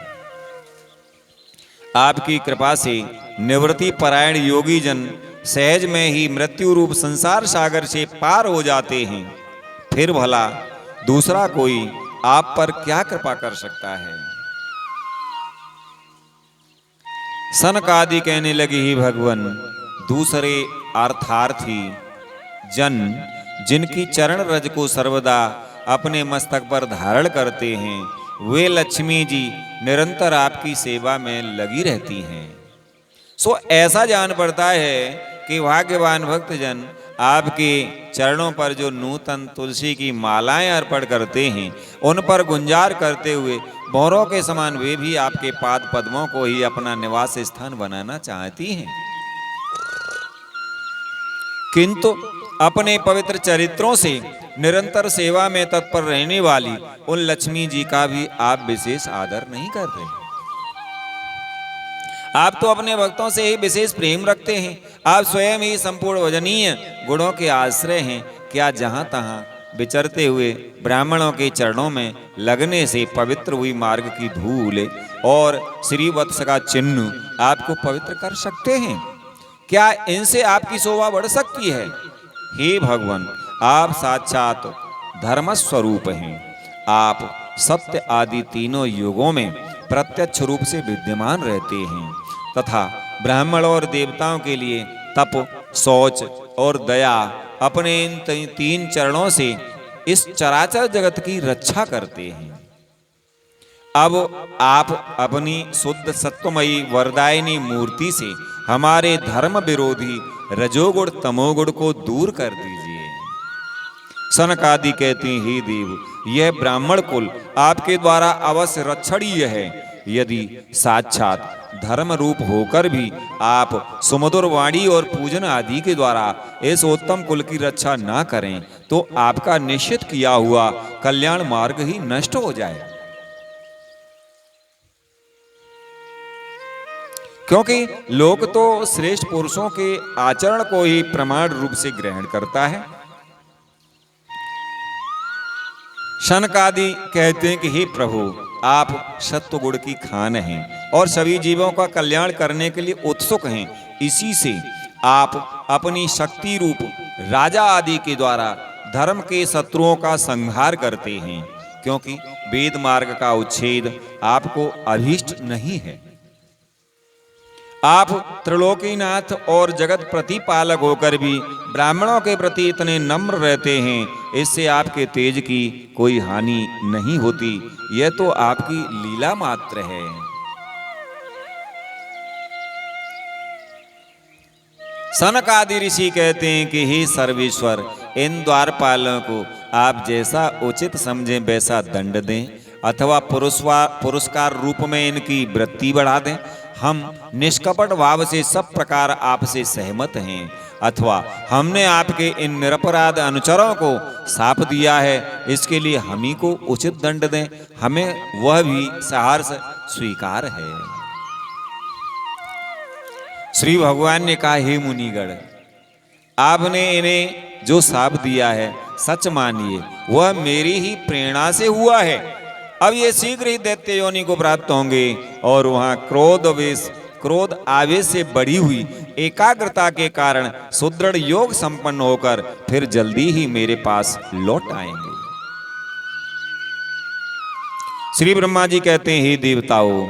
आपकी कृपा से निवृत्ति परायण योगी जन सहज में ही मृत्यु रूप संसार सागर से पार हो जाते हैं। फिर भला दूसरा कोई आप पर क्या कृपा कर सकता है। सनक आदि कहने लगे, ही भगवान, दूसरे अर्थार्थी जन जिनकी चरण रज को सर्वदा अपने मस्तक पर धारण करते हैं, वे लक्ष्मी जी निरंतर आपकी सेवा में लगी रहती हैं। सो ऐसा जान पड़ता है कि भाग्यवान भक्तजन आपके चरणों पर जो नूतन तुलसी की मालाएं अर्पण करते हैं, उन पर गुंजार करते हुए भौरों के समान वे भी आपके पाद पद्मों को ही अपना निवास स्थान बनाना चाहती हैं। किंतु अपने पवित्र चरित्रों से निरंतर सेवा में तत्पर रहने वाली उन लक्ष्मी जी का भी आप विशेष आदर नहीं कर रहे। आप तो अपने भक्तों से ही विशेष प्रेम रखते हैं। आप स्वयं ही संपूर्ण वजनीय गुणों के आश्रय हैं। क्या जहां तहां विचरते हुए ब्राह्मणों के चरणों में लगने से पवित्र हुई मार्ग की धूल और श्रीवत्स का चिन्ह आपको पवित्र कर सकते हैं? क्या इनसे आपकी शोभा बढ़ सकती है? हे भगवान, आप साक्षात धर्म स्वरूप हैं। आप सत्य आदि तीनों युगों में प्रत्यक्ष रूप से विद्यमान रहते हैं तथा ब्राह्मण और देवताओं के लिए तप, शौच और दया अपने इन तीन चरणों से इस चराचर जगत की रक्षा करते हैं। अब आप अपनी शुद्ध सत्वमयी वरदायिनी मूर्ति से हमारे धर्म विरोधी रजोगुण तमोगुण को दूर कर दीजिए। सनकादि कहते हैं, हे देव, यह ब्राह्मण कुल आपके द्वारा अवश्य रक्षणीय है। यदि साक्षात धर्म रूप होकर भी आप सुमधुर वाणी और पूजन आदि के द्वारा इस उत्तम कुल की रक्षा ना करें तो आपका निश्चित किया हुआ कल्याण मार्ग ही नष्ट हो जाए। क्योंकि लोक तो श्रेष्ठ पुरुषों के आचरण को ही प्रमाण रूप से ग्रहण करता है। शनकादि कहते हैं कि हे प्रभु, आप सत्व गुण की खान हैं और सभी जीवों का कल्याण करने के लिए उत्सुक हैं। इसी से आप अपनी शक्ति रूप राजा आदि के द्वारा धर्म के शत्रुओं का संहार करते हैं, क्योंकि वेद मार्ग का उच्छेद आपको अभीष्ट नहीं है। आप त्रिलोकीनाथ और जगत प्रतिपालक होकर भी ब्राह्मणों के प्रति इतने नम्र रहते हैं, इससे आपके तेज की कोई हानि नहीं होती। यह तो आपकी लीला मात्र है। सनकादि ऋषि कहते हैं कि हे सर्वेश्वर, इन द्वारपालों को आप जैसा उचित समझें वैसा दंड दें अथवा पुरस्कार रूप में इनकी वृत्ति बढ़ा दें। हम निष्कपट भाव से सब प्रकार आपसे सहमत हैं, अथवा हमने आपके इन निरपराध अनुचरों को साप दिया है, इसके लिए हम ही को उचित दंड दें। हमें वह भी सहर्ष स्वीकार है। श्री भगवान ने कहा, हे मुनिगण, आपने इन्हें जो साप दिया है सच मानिए, वह मेरी ही प्रेरणा से हुआ है। अब ये शीघ्र ही दैत्य योनि को प्राप्त होंगे और वहां क्रोध आवेश से बढ़ी हुई एकाग्रता के कारण सुदृढ़ योग संपन्न होकर फिर जल्दी ही मेरे पास लौट आएंगे। श्री ब्रह्मा जी कहते हैं, हे देवताओं,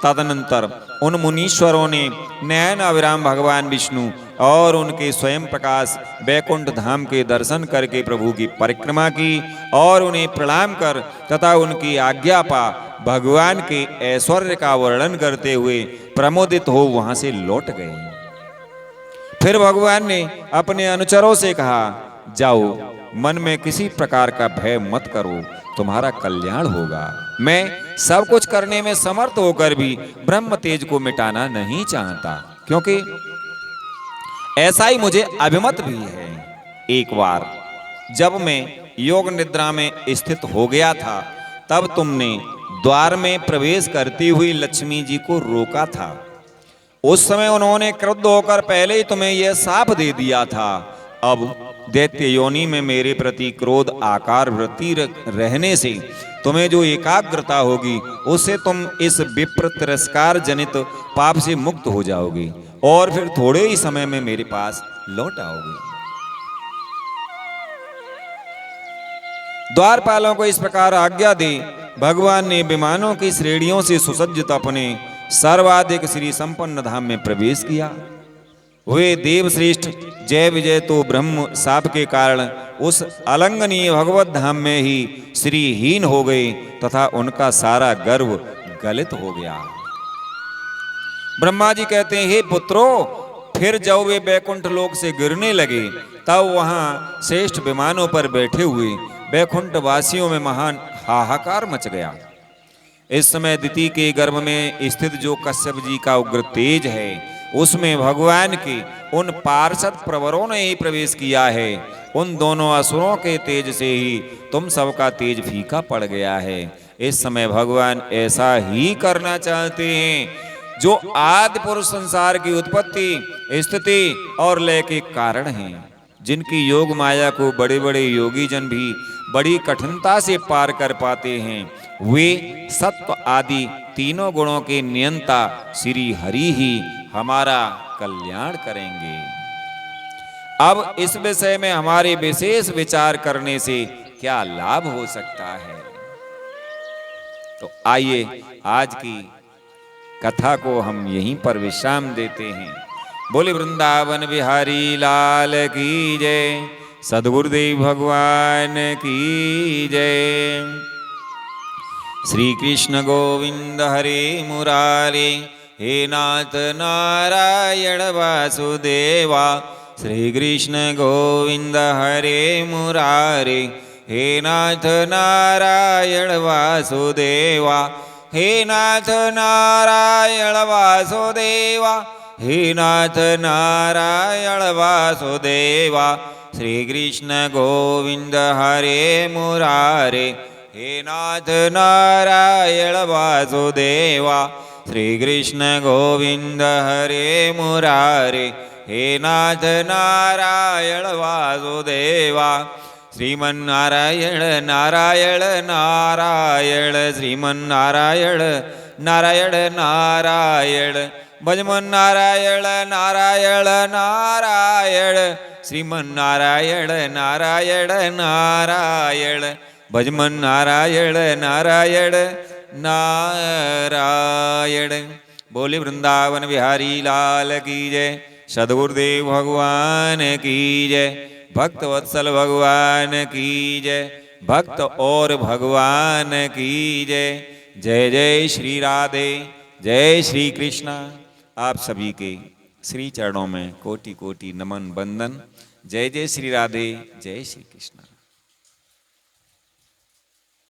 तदनंतर उन मुनीश्वरों ने नयन अविराम भगवान विष्णु और उनके स्वयं प्रकाश वैकुंठ धाम के दर्शन करके प्रभु की परिक्रमा की और उन्हें प्रणाम कर तथा उनकी आज्ञा पा भगवान के ऐश्वर्य का वर्णन करते हुए प्रमोदित हो वहां से लौट गए। फिर भगवान ने अपने अनुचरों से कहा, जाओ, मन में किसी प्रकार का भय मत करो, तुम्हारा कल्याण होगा। मैं सब कुछ करने में समर्थ होकर भी ब्रह्म तेज को मिटाना नहीं चाहता, क्योंकि ऐसा ही मुझे अभिमत भी है। एक बार जब मैं योग निद्रा में स्थित हो गया था, तब तुमने द्वार में प्रवेश करती हुई लक्ष्मी जी को रोका था। उस समय उन्होंने क्रुद्ध होकर पहले ही तुम्हें यह शाप दे दिया था। अब दैत्य योनि में मेरे प्रति क्रोध आकार वृत्ति रहने से तुम्हें जो एकाग्रता होगी, उससे तुम इस विप्र तिरस्कार जनित पाप से मुक्त हो जाओगे और फिर थोड़े ही समय में मेरे पास लौट आओगे। द्वारपालों को इस प्रकार आज्ञा दे भगवान ने विमानों की श्रेणियों से सुसज्जित अपने सर्वाधिक श्री संपन्न धाम में प्रवेश किया। वे देवश्रेष्ठ जय विजय तो ब्रह्म शाप के कारण उस अलंघनीय भगवत धाम में ही श्रीहीन हो गए तथा उनका सारा गर्व गलित हो गया। ब्रह्मा जी कहते हैं, हे पुत्रो, फिर जब वे बैकुंठ लोक से गिरने लगे तब वहां श्रेष्ठ विमानों पर बैठे हुए बैकुंठ वासियों में महान हाहाकार मच गया। इस समय दिति के गर्भ में स्थित जो कश्यप जी का उग्र तेज है, उसमें भगवान के उन पार्षद प्रवरों ने ही प्रवेश किया है। उन दोनों असुरों के तेज से ही तुम सबका तेज फीका पड़ गया है। इस समय भगवान ऐसा ही करना चाहते हैं जो आदि पुरुष संसार की उत्पत्ति, स्थिति और लय के कारण हैं, जिनकी योग माया को बड़े बड़े योगी जन भी बड़ी कठिनता से पार कर पाते हैं। वे सत्व आदि तीनों गुणों के नियंता श्री हरि ही हमारा कल्याण करेंगे। अब इस विषय में हमारे विशेष विचार करने से क्या लाभ हो सकता है? तो आइए आज की कथा को हम यहीं पर विश्राम देते हैं। बोले वृंदावन बिहारी लाल की जय, सद्गुरुदेव भगवान की जय। श्री कृष्ण गोविंद हरे मुरारे, हे नाथ नारायण वासुदेवा। श्री कृष्ण गोविंद हरे मुरारे, हे नाथ नारायण वासुदेवा। हे नाथ नारायण वासुदेवा, हे नाथ नारायण वासुदेवा। श्री कृष्ण गोविंद हरे मुरारे, हे नाथ नारायण वासुदेवा। श्री कृष्ण गोविंद हरे मुरारे, हे नाथ नारायण वासुदेवा। श्रीमन्नारायण नारायण नारायण, श्रीमन्नारायण नारायण नारायण। भजमन्नारायण नारायण नारायण, श्रीमन्नारायण नारायण नारायण। भजमन्नारायण नारायण नारायण। बोले वृंदावन बिहारी लाल की जय, सद्गुरुदेव भगवान की जय, भक्त वत्सल भगवान की जय, भक्त और भगवान की जय। जय जय श्री राधे, जय श्री कृष्ण। आप सभी के श्री चरणों में कोटि कोटि नमन बंदन। जय जय श्री राधे, जय श्री कृष्ण।